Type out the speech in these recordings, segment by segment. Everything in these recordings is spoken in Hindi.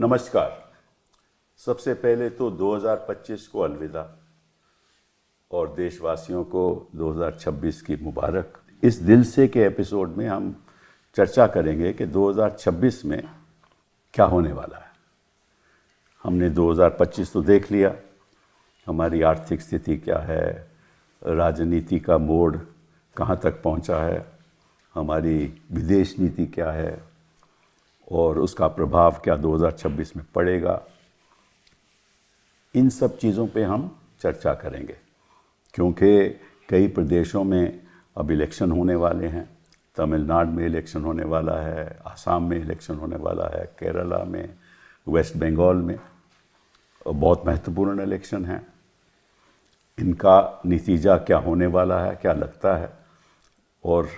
नमस्कार। सबसे पहले तो 2025 को अलविदा और देशवासियों को 2026 की मुबारक। इस दिल से के एपिसोड में हम चर्चा करेंगे कि 2026 में क्या होने वाला है। हमने 2025 तो देख लिया, हमारी आर्थिक स्थिति क्या है, राजनीति का मोड़ कहाँ तक पहुँचा है, हमारी विदेश नीति क्या है और उसका प्रभाव क्या 2026 में पड़ेगा। इन सब चीज़ों पे हम चर्चा करेंगे क्योंकि कई प्रदेशों में अब इलेक्शन होने वाले हैं। तमिलनाडु में इलेक्शन होने वाला है, आसाम में इलेक्शन होने वाला है, केरला में, वेस्ट बंगाल में बहुत महत्वपूर्ण इलेक्शन हैं। इनका नतीजा क्या होने वाला है, क्या लगता है, और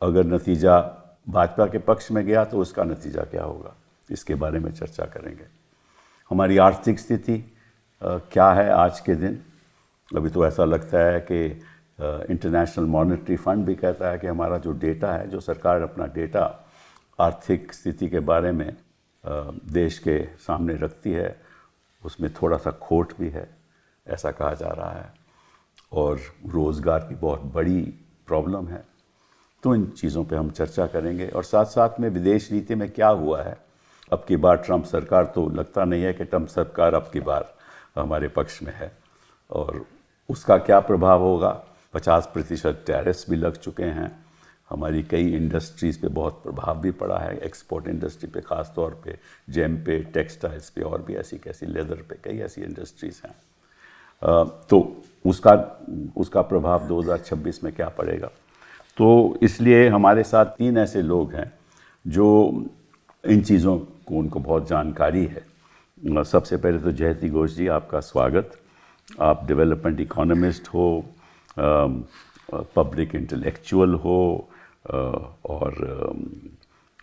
अगर नतीजा भाजपा के पक्ष में गया तो उसका नतीजा क्या होगा, इसके बारे में चर्चा करेंगे। हमारी आर्थिक स्थिति क्या है आज के दिन। अभी तो ऐसा लगता है कि इंटरनेशनल मॉनेटरी फंड भी कहता है कि हमारा जो डेटा है, जो सरकार अपना डेटा आर्थिक स्थिति के बारे में देश के सामने रखती है, उसमें थोड़ा सा खोट भी है, ऐसा कहा जा रहा है, और रोज़गार की बहुत बड़ी प्रॉब्लम है। तो इन चीज़ों पे हम चर्चा करेंगे और साथ साथ में विदेश नीति में क्या हुआ है। अब की बार ट्रंप सरकार, तो लगता नहीं है कि ट्रंप सरकार अब की बार हमारे पक्ष में है और उसका क्या प्रभाव होगा। 50% टैरिफ्स भी लग चुके हैं। हमारी कई इंडस्ट्रीज़ पे बहुत प्रभाव भी पड़ा है, एक्सपोर्ट इंडस्ट्री पे ख़ास तौर पे, जेम पे, टेक्सटाइल्स पे, और भी ऐसी कैसी, लेदर पे, कई ऐसी इंडस्ट्रीज़ हैं। तो उसका प्रभाव 2026 में क्या पड़ेगा। तो इसलिए हमारे साथ 3 ऐसे लोग हैं जो इन चीज़ों को, उनको बहुत जानकारी है। सबसे पहले तो जयति घोष जी, आपका स्वागत। आप डेवलपमेंट इकोनॉमिस्ट हो, पब्लिक इंटेलेक्चुअल हो, और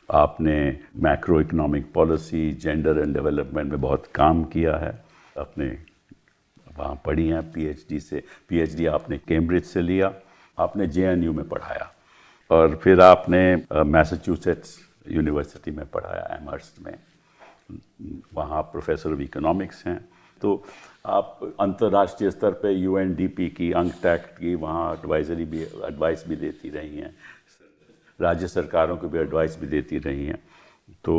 आपने macro economic policy, gender and development में बहुत काम किया है। अपने वहाँ पढ़ी हैं पीएचडी आपने कैम्ब्रिज से लिया, आपने जेएनयू में पढ़ाया और फिर आपने मैसाचुसेट्स यूनिवर्सिटी में पढ़ाया, एमहर्स्ट में, वहाँ प्रोफेसर ऑफ इकोनॉमिक्स हैं। तो आप अंतर्राष्ट्रीय स्तर पे यूएनडीपी की, अंकटैक्ट की वहाँ एडवाइस भी देती रही हैं, राज्य सरकारों को भी एडवाइस भी देती रही हैं। तो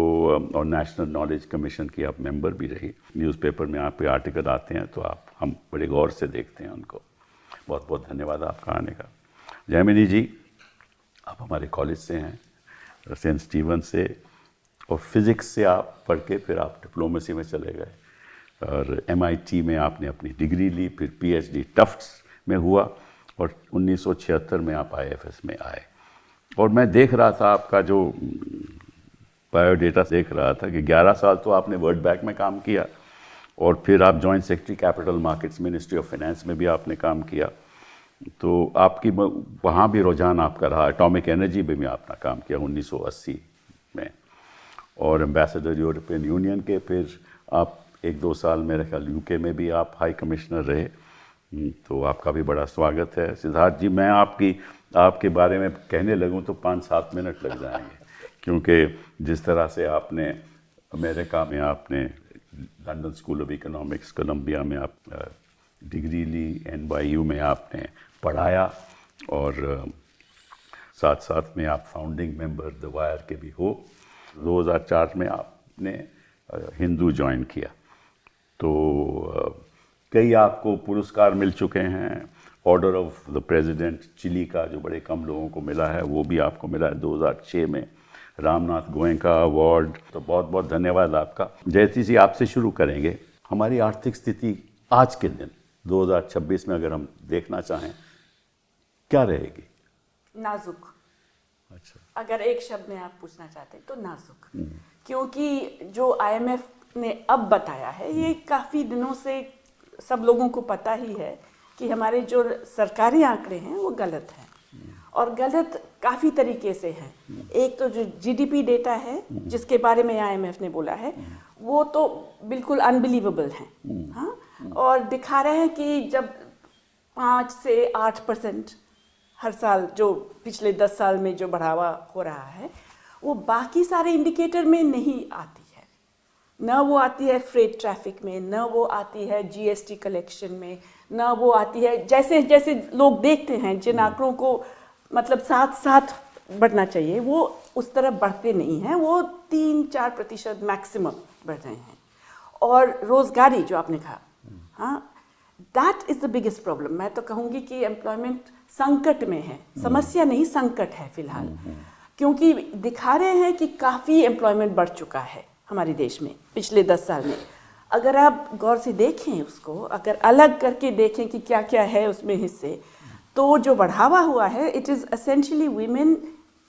और नेशनल नॉलेज कमीशन की आप मेंबर भी रही। न्यूज़पेपर में आपके आर्टिकल आते हैं तो हम बड़े गौर से देखते हैं उनको। बहुत बहुत धन्यवाद आपका आने का। जयमिनी जी, आप हमारे कॉलेज से हैं, सेंट स्टीवन से, और फिज़िक्स से आप पढ़ के फिर आप डिप्लोमेसी में चले गए और MIT में आपने अपनी डिग्री ली, फिर PhD टफ्ट्स में हुआ और 1976 में आप IFS में आए। और मैं देख रहा था आपका जो बायोडेटा, देख रहा था कि 11 साल तो आपने वर्ल्ड बैंक में काम किया और फिर आप joint secretary capital markets, ministry of finance में भी आपने काम किया। तो आपकी वहाँ भी रुझान आपका रहा। एटॉमिक एनर्जी में भी आपने काम किया 1980 में, और एम्बेसडर यूरोपियन यूनियन के। फिर आप 1-2 साल मेरे ख्याल UK में भी आप हाई कमिश्नर रहे। तो आपका भी बड़ा स्वागत है। सिद्धार्थ जी, मैं आपके बारे में कहने लगूँ तो 5-7 मिनट लग जाएंगे, क्योंकि जिस तरह से आपने अमेरिका में, आपने London School of Economics, Columbia में आप डिग्री ली, NYU में आपने पढ़ाया, और साथ साथ में आप फाउंडिंग मेंबर द वायर के भी हो। 2004 में आपने हिंदू ज्वाइन किया। तो कई आपको पुरस्कार मिल चुके हैं। Order of the president Chile का, जो बड़े कम लोगों को मिला है, वो भी आपको मिला है 2006 में। रामनाथ गोयनका अवार्ड। तो बहुत बहुत धन्यवाद आपका। जयति जी, आपसे शुरू करेंगे। हमारी आर्थिक स्थिति आज के दिन 2026 में अगर हम देखना चाहें, क्या रहेगी? नाजुक। अच्छा, अगर एक शब्द में आप पूछना चाहते हैं तो नाजुक। क्योंकि जो IMF ने अब बताया है, ये काफ़ी दिनों से सब लोगों को पता ही है कि हमारे जो सरकारी आंकड़े हैं वो गलत हैं, और गलत काफ़ी तरीके से हैं। एक तो जो GDP डेटा है जिसके बारे में IMF ने बोला है, वो तो बिल्कुल अनबिलीवेबल है। हाँ, और दिखा रहे हैं कि जब 5 से 8% हर साल, जो पिछले 10 साल में जो बढ़ावा हो रहा है, वो बाकी सारे इंडिकेटर में नहीं आती है। न वो आती है फ्रेट ट्रैफिक में, न वो आती है जीएसटी कलेक्शन में, न वो आती है जैसे जैसे लोग देखते हैं जिन आंकड़ों को मतलब साथ साथ बढ़ना चाहिए वो उस तरफ बढ़ते नहीं हैं, वो 3-4% मैक्सिमम बढ़ रहे हैं। और रोजगारी जो आपने कहा, हाँ, that is the biggest problem. मैं तो कहूँगी कि एम्प्लॉयमेंट संकट में है, समस्या नहीं संकट है फिलहाल, क्योंकि दिखा रहे हैं कि काफ़ी एम्प्लॉयमेंट बढ़ चुका है हमारे देश में पिछले 10 साल में। अगर आप गौर से देखें उसको, अगर अलग करके देखें कि क्या क्या है उसमें हिस्से, तो जो बढ़ावा हुआ है it is essentially women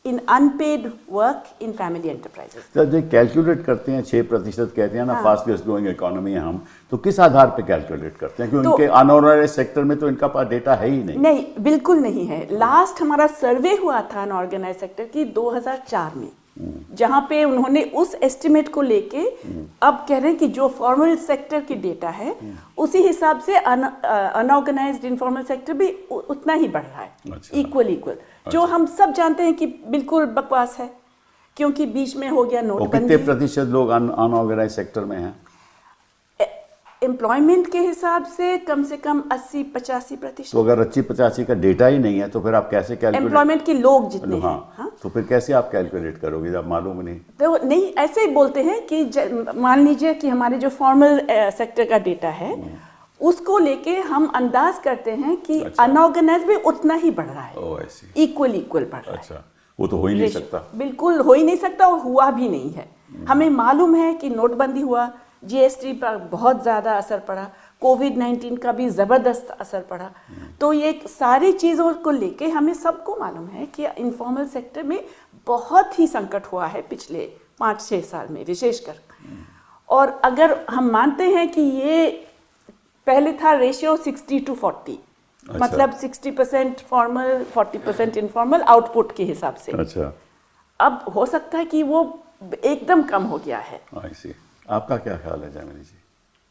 in unpaid work in family enterprises. Sir जो कैलकुलेट करते हैं 6% कहते हैं ना, फास्टेस्ट ग्रोइंग इकोनॉमी है हम, तो किस आधार पे कैलकुलेट करते हैं? क्योंकि इनके अनऑर्गेनाइज्ड सेक्टर में तो इनका पास डेटा है ही नहीं। नहीं, बिल्कुल नहीं है। लास्ट हमारा सर्वे हुआ था अनऑर्गेनाइज्ड सेक्टर की 2004 में, जहां पे उन्होंने उस एस्टिमेट को लेके अब कह रहे हैं कि जो फॉर्मल सेक्टर की डेटा है उसी हिसाब से अनऑर्गेनाइज्ड इनफॉर्मल सेक्टर भी उतना ही बढ़ रहा है, इक्वल जो हम सब जानते हैं कि बिल्कुल बकवास है, क्योंकि बीच में हो गया नोटबंदी। कितने प्रतिशत लोग अनऑर्गेनाइज्ड सेक्टर में हैं? एम्प्लॉयमेंट के हिसाब से कम 80-85%। तो अगर 80-85 का डेटा ही नहीं है तो फिर आप कैसे कैलकुलेट? एम्प्लॉयमेंट के लोग जितने हाँ, हैं, हाँ? तो फिर कैसे आप कैलकुलेट करोगे जब मालूम नहीं? तो नहीं, ऐसे ही बोलते हैं कि मान लीजिए कि हमारे जो फॉर्मल सेक्टर का डेटा है उसको लेके हम अंदाज करते हैं कि अनऑर्गेनाइज भी उतना ही बढ़ रहा है, इक्वल बढ़ रहा है। अच्छा, वो तो हो ही नहीं सकता। बिल्कुल हो ही नहीं सकता और हुआ भी नहीं है। हमें मालूम है कि नोटबंदी हुआ, जीएसटी पर बहुत ज़्यादा असर पड़ा, कोविड-19 का भी ज़बरदस्त असर पड़ा। तो ये सारी चीज़ों को लेके हमें सबको मालूम है कि इनफॉर्मल सेक्टर में बहुत ही संकट हुआ है पिछले 5-6 साल में विशेषकर। और अगर हम मानते हैं कि ये पहले था रेशियो 60-40, मतलब 60% फॉर्मल 40% इनफॉर्मल आउटपुट के हिसाब से। अच्छा, अब हो सकता है कि वो एकदम कम हो गया है। आपका क्या ख्याल है जयमनी जी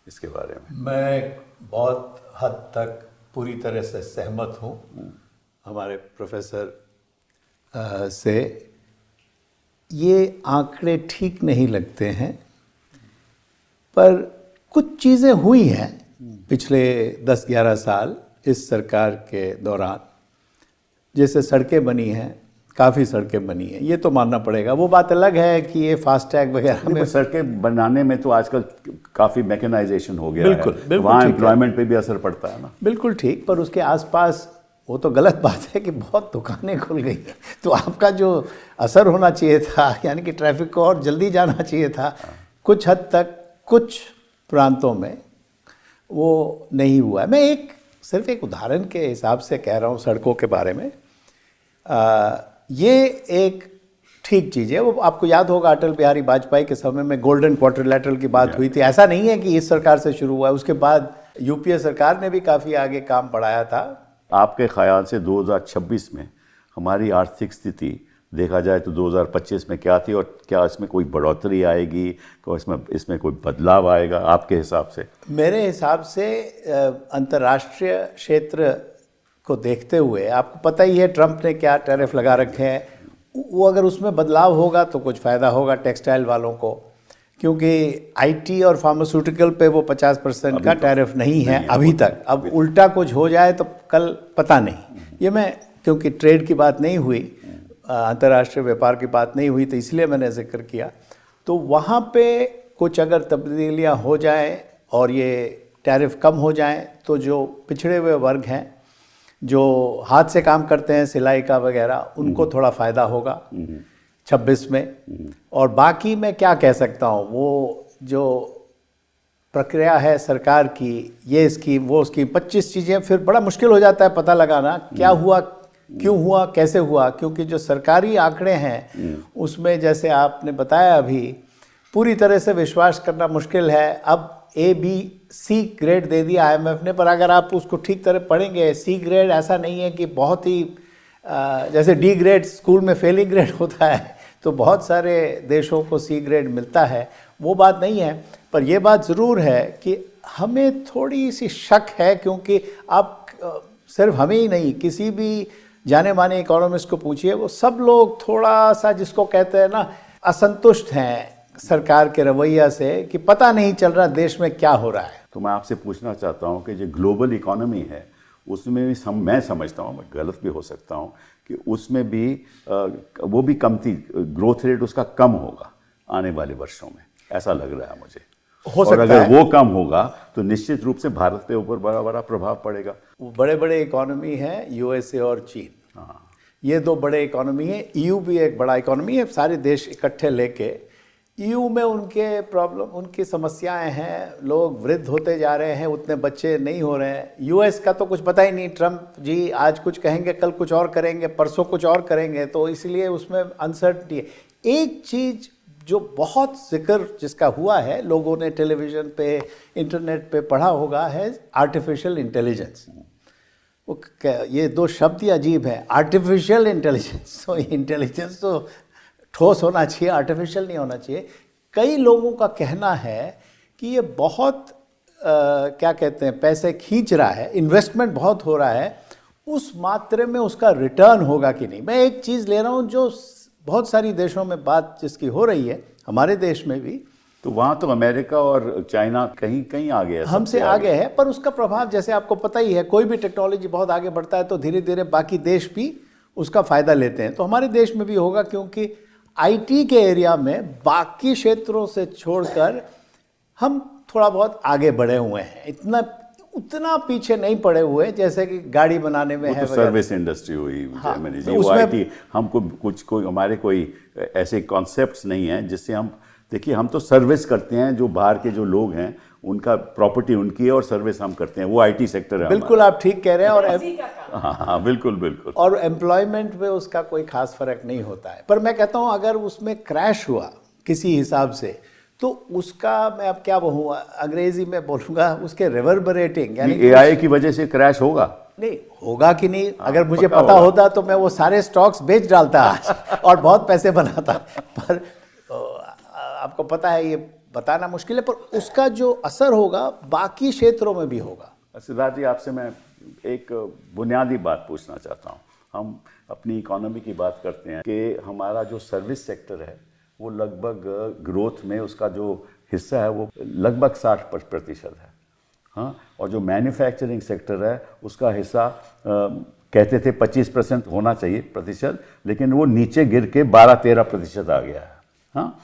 इसके बारे में? मैं बहुत हद तक पूरी तरह से सहमत हूँ हमारे प्रोफेसर से। ये आंकड़े ठीक नहीं लगते हैं, पर कुछ चीज़ें हुई हैं पिछले 10-11 साल इस सरकार के दौरान। जैसे सड़कें बनी हैं, काफ़ी सड़कें बनी हैं, ये तो मानना पड़ेगा। वो बात अलग है कि ये फास्टैग वगैरह में सड़कें बनाने में तो आजकल काफ़ी मैकेनाइजेशन हो गया बिल्कुल, है, बिल्कुल वहाँ एम्प्लॉयमेंट पे भी असर पड़ता है ना। बिल्कुल ठीक, पर उसके आसपास वो तो गलत बात है कि बहुत दुकानें खुल गई, तो आपका जो असर होना चाहिए था, यानी कि ट्रैफिक को और जल्दी जाना चाहिए था, कुछ हद तक कुछ प्रांतों में वो नहीं हुआ है। मैं सिर्फ एक उदाहरण के हिसाब से कह रहा हूँ सड़कों के बारे में। ये एक ठीक चीज़ है। वो आपको याद होगा अटल बिहारी वाजपेयी के समय में गोल्डन क्वाड्रिलेटरल की बात हुई थी। ऐसा नहीं है कि इस सरकार से शुरू हुआ है, उसके बाद यूपीए सरकार ने भी काफ़ी आगे काम बढ़ाया था। आपके ख्याल से 2026 में हमारी आर्थिक स्थिति देखा जाए तो 2025 में क्या थी, और क्या इसमें कोई बढ़ोतरी आएगी, क्या इसमें कोई बदलाव आएगा आपके हिसाब से? मेरे हिसाब से अंतर्राष्ट्रीय क्षेत्र को देखते हुए आपको पता ही है ट्रंप ने क्या टैरिफ लगा रखे हैं। वो अगर उसमें बदलाव होगा तो कुछ फ़ायदा होगा टेक्सटाइल वालों को, क्योंकि आईटी और फार्मास्यूटिकल पे वो 50% का टैरिफ नहीं है अभी तक। अब उल्टा कुछ हो जाए तो कल पता नहीं। ये मैं, क्योंकि ट्रेड की बात नहीं हुई, अंतर्राष्ट्रीय व्यापार की बात नहीं हुई, तो इसलिए मैंने जिक्र किया। तो वहाँ पे कुछ अगर तब्दीलियाँ हो जाएं और ये टैरिफ कम हो जाएं तो जो पिछड़े हुए वर्ग हैं, जो हाथ से काम करते हैं सिलाई का वगैरह, उनको थोड़ा फ़ायदा होगा 26 में। और बाकी मैं क्या कह सकता हूँ, वो जो प्रक्रिया है सरकार की, ये स्कीम वो स्कीम, 25 चीज़ें, फिर बड़ा मुश्किल हो जाता है पता लगाना क्या हुआ, क्यों हुआ, कैसे हुआ। क्योंकि जो सरकारी आंकड़े हैं उसमें जैसे आपने बताया अभी पूरी तरह से विश्वास करना मुश्किल है। अब ABC ग्रेड दे दिया IMF ने, पर अगर आप उसको ठीक तरह पढ़ेंगे, C ग्रेड ऐसा नहीं है कि बहुत ही जैसे D ग्रेड स्कूल में फेलिंग ग्रेड होता है, तो बहुत सारे देशों को C ग्रेड मिलता है, वो बात नहीं है। पर यह बात ज़रूर है कि हमें थोड़ी सी शक है, क्योंकि आप सिर्फ हमें ही नहीं, किसी भी जाने माने इकोनॉमिस्ट को पूछिए, वो सब लोग थोड़ा सा जिसको कहते हैं ना असंतुष्ट हैं सरकार के रवैया से कि पता नहीं चल रहा देश में क्या हो रहा है। तो मैं आपसे पूछना चाहता हूँ कि जो ग्लोबल इकोनॉमी है उसमें भी मैं समझता हूँ, मैं गलत भी हो सकता हूँ, कि उसमें भी वो भी कमती ग्रोथ रेट उसका कम होगा आने वाले वर्षों में, ऐसा लग रहा है मुझे। हो सकता और अगर है। वो कम होगा तो निश्चित रूप से भारत पे ऊपर बड़ा बड़ा प्रभाव पड़ेगा। बड़े बड़े इकोनॉमी हैं यूएसए और चीन, हाँ, ये दो बड़े इकोनॉमी है। ईयू भी एक बड़ा इकोनॉमी है। सारे देश इकट्ठे लेके ईयू में उनके प्रॉब्लम, उनकी समस्याएं हैं। लोग वृद्ध होते जा रहे हैं, उतने बच्चे नहीं हो रहे हैं। यूएस का तो कुछ पता ही नहीं, ट्रम्प जी आज कुछ कहेंगे कल कुछ और करेंगे, परसों कुछ और करेंगे, तो इसलिए उसमें अनसर्टनिटी है। एक चीज़ जो बहुत जिक्र जिसका हुआ है, लोगों ने टेलीविज़न पे इंटरनेट पे पढ़ा होगा, है आर्टिफिशियल इंटेलिजेंस। वो ये दो शब्द ही अजीब है, आर्टिफिशियल इंटेलिजेंस। तो इंटेलिजेंस तो ठोस होना चाहिए, आर्टिफिशियल नहीं होना चाहिए। कई लोगों का कहना है कि ये बहुत क्या कहते हैं, पैसे खींच रहा है, इन्वेस्टमेंट बहुत हो रहा है, उस मात्रे में उसका रिटर्न होगा कि नहीं। मैं एक चीज़ ले रहा हूँ जो बहुत सारी देशों में बात जिसकी हो रही है, हमारे देश में भी, तो वहाँ तो अमेरिका और चाइना कहीं कहीं आगे है, हमसे आगे है, पर उसका प्रभाव जैसे आपको पता ही है, कोई भी टेक्नोलॉजी बहुत आगे बढ़ता है तो धीरे धीरे बाकी देश भी उसका फ़ायदा लेते हैं। तो हमारे देश में भी होगा, क्योंकि आईटी के एरिया में बाकी क्षेत्रों से छोड़कर हम थोड़ा बहुत आगे बढ़े हुए हैं, उतना पीछे नहीं पड़े हुए जैसे कि गाड़ी बनाने में है। तो सर्विस इंडस्ट्री हुई, हाँ, जर्मनी तो जी, वो उसमें आईटी, हमको कोई हमारे कोई ऐसे कॉन्सेप्ट्स नहीं हैं जिससे हम, देखिए हम तो सर्विस करते हैं, जो बाहर के जो लोग हैं उनका प्रॉपर्टी उनकी है और सर्विस हम करते हैं, वो आईटी सेक्टर है। बिल्कुल आप ठीक कह रहे हैं। और हाँ, बिल्कुल बिल्कुल। और एम्प्लॉयमेंट में उसका कोई खास फर्क नहीं होता है। पर मैं कहता हूँ अगर उसमें क्रैश हुआ किसी हिसाब से, तो उसका मैं अब क्या बोलूँगा, अंग्रेजी में बोलूँगा, उसके रिवर्बरेटिंग, यानी एआई की वजह से क्रैश होगा। नहीं होगा कि नहीं, अगर मुझे पक्का पता होगा। होता तो मैं वो सारे स्टॉक्स बेच डालता आज और बहुत पैसे बनाता। पर आपको पता है ये बताना मुश्किल है, पर उसका जो असर होगा बाकी क्षेत्रों में भी होगा। सिद्धार्थ जी, आपसे मैं एक बुनियादी बात पूछना चाहता हूँ। हम अपनी इकोनॉमी की बात करते हैं कि हमारा जो सर्विस सेक्टर है वो लगभग ग्रोथ में उसका जो हिस्सा है वो लगभग 60% है, हाँ, और जो मैन्युफैक्चरिंग सेक्टर है उसका हिस्सा कहते थे 25% होना चाहिए प्रतिशत, लेकिन वो नीचे गिर के 12-13% आ गया है, हाँ,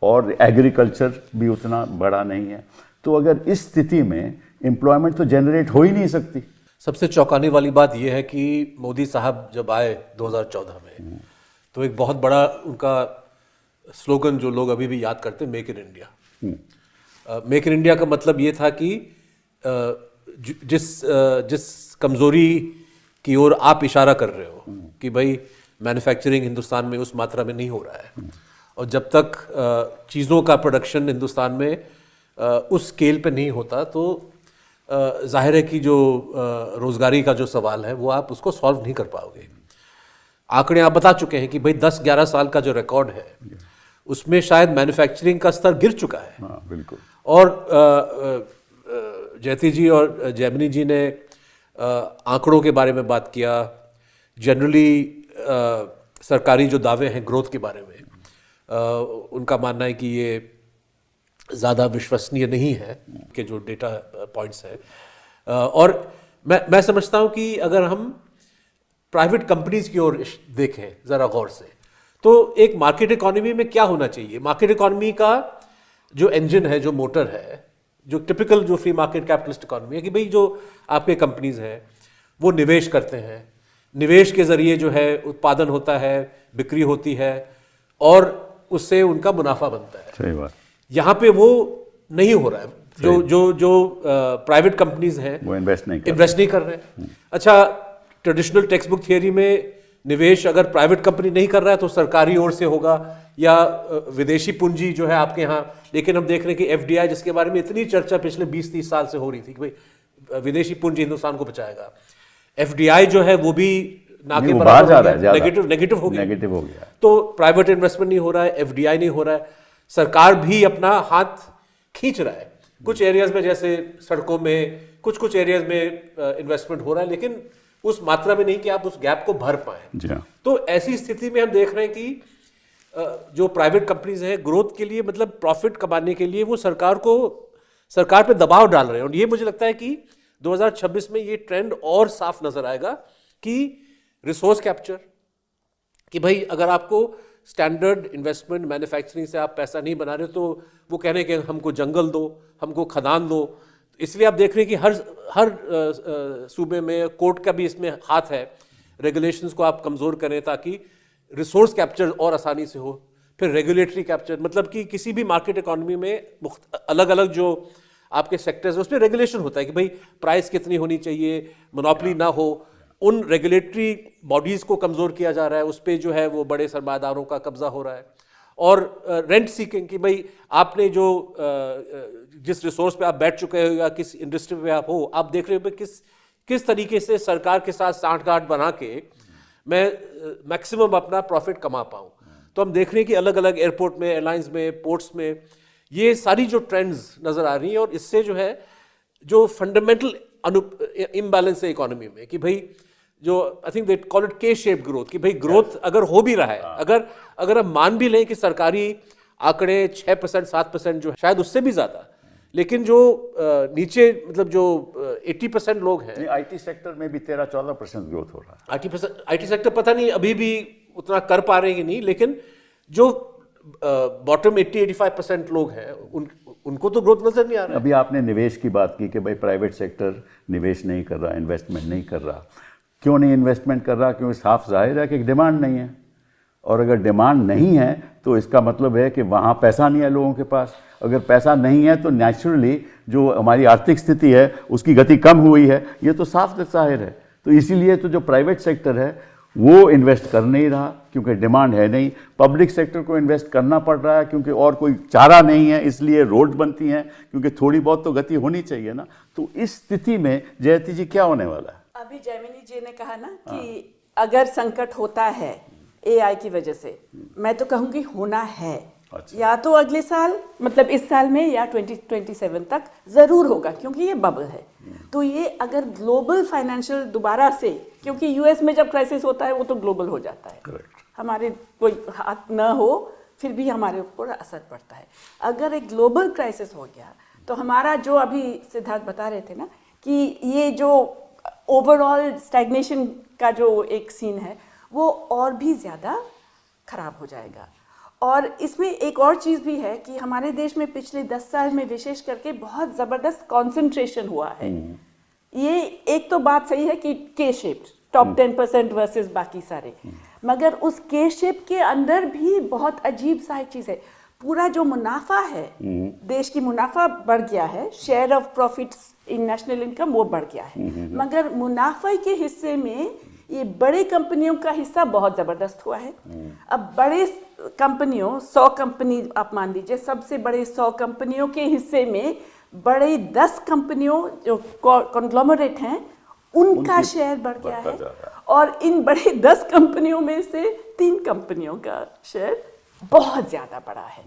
और एग्रीकल्चर भी उतना बड़ा नहीं है। तो अगर इस स्थिति में एम्प्लॉयमेंट तो जनरेट हो ही नहीं सकती। सबसे चौंकाने वाली बात यह है कि मोदी साहब जब आए 2014 में, तो एक बहुत बड़ा उनका स्लोगन जो लोग अभी भी याद करते हैं, make in India. Make in India का मतलब ये था कि जिस कमज़ोरी की ओर आप इशारा कर रहे हो कि भाई मैन्युफैक्चरिंग हिंदुस्तान में उस मात्रा में नहीं हो रहा है, और जब तक चीज़ों का प्रोडक्शन हिंदुस्तान में उस स्केल पे नहीं होता, तो जाहिर है कि जो रोज़गारी का जो सवाल है वो आप उसको सॉल्व नहीं कर पाओगे। आंकड़े आप बता चुके हैं कि भाई 10-11 साल का जो रिकॉर्ड है उसमें शायद मैन्युफैक्चरिंग का स्तर गिर चुका है। हाँ, बिल्कुल। और जयती जी और जैमिनी जी ने आंकड़ों के बारे में बात किया। जनरली सरकारी जो दावे हैं ग्रोथ के बारे में, उनका मानना है कि ये ज़्यादा विश्वसनीय नहीं है कि जो डेटा पॉइंट्स है। और मैं समझता हूँ कि अगर हम प्राइवेट कंपनीज की ओर देखें ज़रा गौर से, तो एक मार्केट इकोनॉमी में क्या होना चाहिए। मार्केट इकोनॉमी का जो इंजन है, जो मोटर है, जो टिपिकल जो फ्री मार्केट कैपिटलिस्ट इकोनॉमी है, कि भाई जो आपके कंपनीज हैं वो निवेश करते हैं, निवेश के ज़रिए जो है उत्पादन होता है, बिक्री होती है और उससे उनका मुनाफा बनता है। सही बात। यहाँ पे वो नहीं हो रहा है। जो प्राइवेट कंपनीज हैं वो इन्वेस्ट नहीं कर रहे। अच्छा, ट्रेडिशनल टेक्स्ट बुक थियरी में निवेश अगर प्राइवेट कंपनी नहीं कर रहा है तो सरकारी ओर से होगा या विदेशी पूंजी जो है आपके यहाँ। लेकिन हम देख रहे हैं कि एफडीआई, जिसके बारे में इतनी चर्चा पिछले 20-30 साल से हो रही थी कि भाई विदेशी पूंजी हिंदुस्तान को बचाएगा, एफडीआई जो है वो भी ना के बराबर नेगेटिव हो गया। तो प्राइवेट इन्वेस्टमेंट नहीं हो रहा है, एफडीआई नहीं हो रहा है, सरकार भी अपना हाथ खींच रहा है। कुछ एरियाज में जैसे सड़कों में, कुछ एरियाज में इन्वेस्टमेंट हो रहा है, लेकिन उस मात्रा में नहीं कि आप उस गैप को भर पाए। जी हाँ। तो ऐसी स्थिति में हम देख रहे हैं कि जो प्राइवेट कंपनीज हैं ग्रोथ के लिए, मतलब प्रॉफिट कमाने के लिए वो सरकार पे दबाव डाल रहे हैं। और ये मुझे लगता है कि 2026 में ये ट्रेंड और साफ नजर आएगा कि रिसोर्स कैप्चर, कि भाई अगर आपको स्टैंडर्ड इन्वेस्टमेंट मैन्युफैक्चरिंग से आप पैसा नहीं बना रहे तो वो कह रहे हैं कि हमको जंगल दो, हमको खदान दो। इसलिए आप देख रहे हैं कि हर सूबे में कोर्ट का भी इसमें हाथ है, रेगुलेशंस को आप कमज़ोर करें ताकि रिसोर्स कैप्चर और आसानी से हो। फिर रेगुलेटरी कैप्चर, मतलब कि किसी भी मार्केट इकोनॉमी में अलग अलग जो आपके सेक्टर्स हैं उसमें रेगुलेशन होता है कि भाई प्राइस कितनी होनी चाहिए, मोनोपोली ना हो। उन रेगुलेटरी बॉडीज़ को कमज़ोर किया जा रहा है, उस पर जो है वो बड़े सरमायादारों का कब्जा हो रहा है। और रेंट सीकिंग, कि भाई आपने जो जिस रिसोर्स पे आप बैठ चुके हो या किस इंडस्ट्री पे आप हो, आप देख रहे हो किस तरीके से सरकार के साथ सांठगांठ बना के मैं मैक्सिमम अपना प्रॉफिट कमा पाऊँ। तो हम देख रहे हैं कि अलग अलग एयरपोर्ट में, एयरलाइंस में, पोर्ट्स में ये सारी जो ट्रेंड्स नज़र आ रही हैं, और इससे जो है जो फंडामेंटल इम्बैलेंस है इकोनॉमी में, कि भाई जो I think they call it के शेप ग्रोथ, कि भाई ग्रोथ अगर हो भी रहा है, अगर हम मान भी लें कि सरकारी आंकड़े 6% 7% जो है, शायद उससे भी ज़्यादा, लेकिन जो नीचे मतलब जो 80% लोग हैं, आईटी सेक्टर में भी 13-14% ग्रोथ हो रहा है। आईटी सेक्टर पता नहीं अभी भी उतना कर पा रहे हैं कि नहीं, लेकिन जो बॉटम 80-85% लोग हैं उनको तो ग्रोथ नजर नहीं आ रहा है। अभी आपने निवेश की बात की कि भाई प्राइवेट सेक्टर निवेश नहीं कर रहा, इन्वेस्टमेंट नहीं कर रहा। क्यों नहीं इन्वेस्टमेंट कर रहा? क्योंकि साफ जाहिर है कि डिमांड नहीं है, और अगर डिमांड नहीं है तो इसका मतलब है कि वहाँ पैसा नहीं है लोगों के पास। अगर पैसा नहीं है तो नेचुरली जो हमारी आर्थिक स्थिति है उसकी गति कम हुई है, ये तो साफ जाहिर है। तो इसीलिए तो जो प्राइवेट सेक्टर है वो इन्वेस्ट कर नहीं रहा, क्योंकि डिमांड है नहीं। पब्लिक सेक्टर को इन्वेस्ट करना पड़ रहा है क्योंकि और कोई चारा नहीं है, इसलिए रोड बनती हैं, क्योंकि थोड़ी बहुत तो गति होनी चाहिए ना। तो इस स्थिति में जयती जी क्या होने वाला है? अभी जयमिनी जी ने कहा ना कि अगर संकट होता है एआई की वजह से, मैं तो कहूँगी होना है। अच्छा। या तो अगले साल, मतलब इस साल में, या 2027 तक जरूर होगा, क्योंकि ये बबल है। तो ये अगर ग्लोबल फाइनेंशियल दोबारा से, क्योंकि यूएस में जब क्राइसिस होता है वो तो ग्लोबल हो जाता है, करेक्ट। हमारे कोई हाथ न हो फिर भी हमारे ऊपर असर पड़ता है। अगर एक ग्लोबल क्राइसिस हो गया तो हमारा जो अभी सिद्धार्थ बता रहे थे ना कि ये जो ओवरऑल स्टैग्नेशन का जो एक सीन है वो और भी ज़्यादा खराब हो जाएगा। और इसमें एक और चीज़ भी है कि हमारे देश में पिछले 10 साल में विशेष करके बहुत ज़बरदस्त कंसंट्रेशन हुआ है। ये एक तो बात सही है कि के शेप टॉप 10% वर्सेस बाकी सारे, मगर उस के शेप के अंदर भी बहुत अजीब सा एक चीज़ है। पूरा जो मुनाफा है, देश की मुनाफा बढ़ गया है, share of profits in national income वो बढ़ गया है, मगर मुनाफे के हिस्से में ये बड़े कंपनियों का हिस्सा बहुत ज़बरदस्त हुआ है। अब बड़े कंपनियों, 100 कंपनी आप मान लीजिए, सबसे बड़े 100 कंपनियों के हिस्से में बड़े 10 कंपनियों जो कॉन्ग्लोमरेट हैं उनका शेयर बढ़ गया है, और इन बड़े 10 कंपनियों में से 3 कंपनियों का शेयर बहुत ज़्यादा बड़ा है।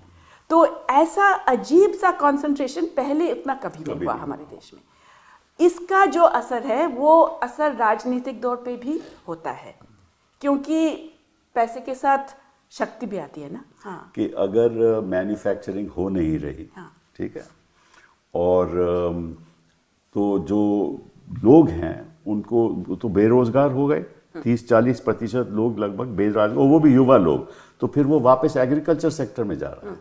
तो ऐसा अजीब सा कंसंट्रेशन पहले इतना कभी नहीं हुआ हमारे देश में। इसका जो असर है वो असर राजनीतिक दौर पे भी होता है, क्योंकि पैसे के साथ शक्ति भी आती है ना। हाँ, कि अगर मैन्युफैक्चरिंग हो नहीं रही, हाँ, ठीक है, और तो जो लोग हैं उनको तो बेरोजगार हो गए, 30-40% लोग लगभग बेरोजगार, वो भी युवा लोग, तो फिर वो वापस एग्रीकल्चर सेक्टर में जा रहा है,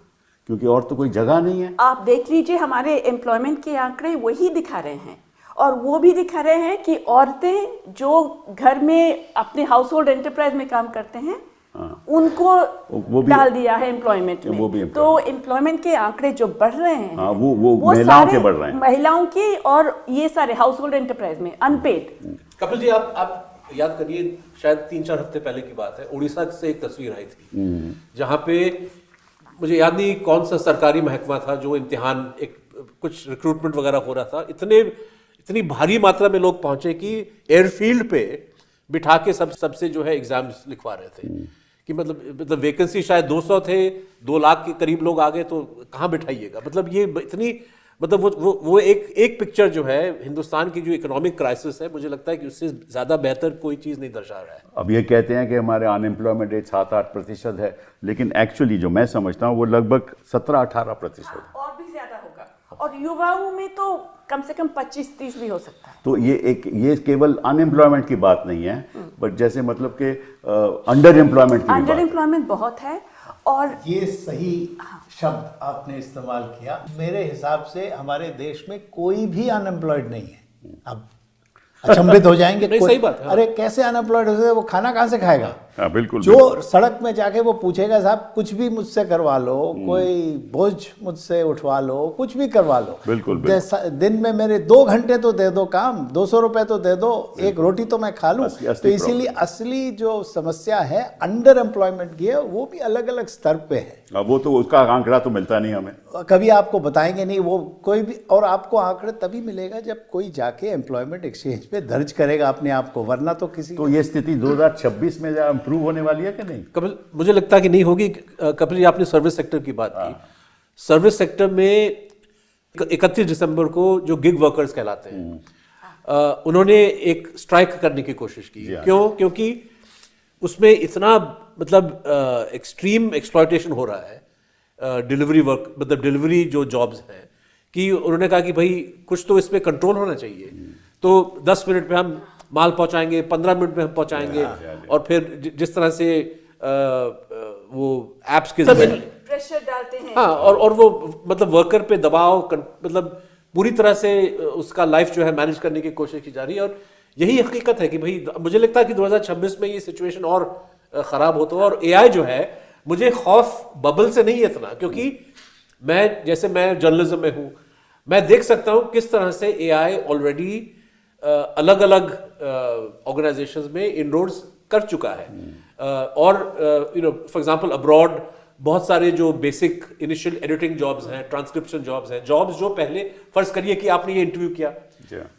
क्योंकि और तो कोई जगह नहीं है। आप देख लीजिए हमारे एम्प्लॉयमेंट के आंकड़े वही दिखा रहे हैं, और वो भी दिखा रहे हैं कि औरतें जो घर में अपने हाउस होल्ड एंटरप्राइज में काम करते हैं, उनको वो भी डाल दिया है एम्प्लॉयमेंट में। तो एम्प्लॉयमेंट के आंकड़े जो बढ़ रहे हैं, हाँ, वो महिलाओं के बढ़ रहे हैं, महिलाओं के, और ये सारे हाउस होल्ड एंटरप्राइज में अनपेड। कपिल जी, आप याद करिए, शायद 3-4 हफ्ते पहले की बात है, उड़ीसा से एक तस्वीर आई थी जहाँ पे मुझे याद नहीं कौन सा सरकारी महकमा था, जो इम्तिहान, एक कुछ रिक्रूटमेंट वगैरह हो रहा था, इतनी भारी मात्रा में लोग पहुंचे कि एयरफील्ड पे बिठा के सबसे जो है एग्जाम्स लिखवा रहे थे, कि मतलब वैकेंसी शायद 200 थे, 2 लाख के करीब लोग आ गए, तो कहाँ बिठाइएगा। मतलब ये इतनी मतलब वो एक पिक्चर जो है हिंदुस्तान की जो इकोनॉमिक क्राइसिस है, मुझे लगता है कि उससे ज़्यादा बेहतर कोई चीज़ नहीं दर्शा रहा है। अब ये कहते हैं कि हमारे अनएम्प्लॉयमेंट रेट 7-8% है, लेकिन एक्चुअली जो मैं समझता हूँ वो लगभग 17-18% है। और भी ज्यादा होगा, और युवाओं में तो कम से कम 25-30 भी हो सकता है। तो ये केवल अनएम्प्लॉयमेंट की बात नहीं है, बट जैसे मतलब कि अंडर एम्प्लॉयमेंट की भी बात अंडर है। एम्प्लॉयमेंट बहुत है। और ये सही शब्द आपने इस्तेमाल किया। मेरे हिसाब से हमारे देश में कोई भी अनएम्प्लॉयड नहीं है। अब अचंभित हो जाएंगे नहीं, सही बात है। अरे कैसे अनएम्प्लॉयड हो सकता है, वो खाना कहाँ से खाएगा? हाँ, बिल्कुल। जो सड़क में जाके वो पूछेगा साहब कुछ भी मुझसे करवा लो, कोई बोझ मुझसे उठवा लो, कुछ भी करवा लो, बिल्कुल। दिन में मेरे 2 घंटे तो दे दो काम, 200 रुपए तो दे दो, एक रोटी तो मैं खा लूं। तो इसीलिए असली जो समस्या है अंडर एम्प्लॉयमेंट की है, वो भी अलग अलग स्तर पे है। अब वो तो उसका आंकड़ा तो मिलता नहीं हमें, कभी आपको बताएंगे नहीं वो कोई भी, और आपको आंकड़े तभी मिलेगा जब कोई जाके एम्प्लॉयमेंट एक्सचेंज पे दर्ज करेगा अपने आप को, वरना तो किसी तो ये स्थिति 2026 में इम्प्रूव होने वाली है कि नहीं? कपिल, मुझे लगता है कि नहीं होगी। कपिल जी, आपने सर्विस सेक्टर की बात की। सर्विस सेक्टर में 31 दिसंबर को जो गिग वर्कर्स कहलाते हैं, उन्होंने एक स्ट्राइक करने की कोशिश की। क्यों? क्योंकि उसमें इतना मतलब एक्सट्रीम एक्सप्लॉयटेशन हो रहा है डिलीवरी वर्क, मतलब डिलीवरी जो जॉब्स हैं, कि उन्होंने कहा कि भाई कुछ तो इस पे कंट्रोल होना चाहिए। तो 10 मिनट में हम माल पहुंचाएंगे, 15 मिनट में हम पहुंचाएंगे, और फिर जिस तरह से वो एप्स के जरिए प्रेशर डालते हैं। हाँ, और वो मतलब वर्कर पे दबाव, मतलब पूरी तरह से उसका लाइफ जो है मैनेज करने की कोशिश की जा रही है। और यही हकीकत है कि भाई मुझे लगता है कि 2026 में ये सिचुएशन और ख़राब होता है। और एआई जो है, मुझे खौफ बबल से नहीं है इतना, क्योंकि मैं जर्नलिज्म में हूँ, मैं देख सकता हूँ किस तरह से एआई ऑलरेडी अलग अलग ऑर्गेनाइजेशंस में इनरोड्स कर चुका है। और फॉर एग्जांपल अब्रॉड बहुत सारे जो बेसिक इनिशियल एडिटिंग जॉब्स हैं, ट्रांसक्रिप्शन जॉब्स हैं, जॉब्स जो पहले फर्ज करिए कि आपने ये इंटरव्यू किया,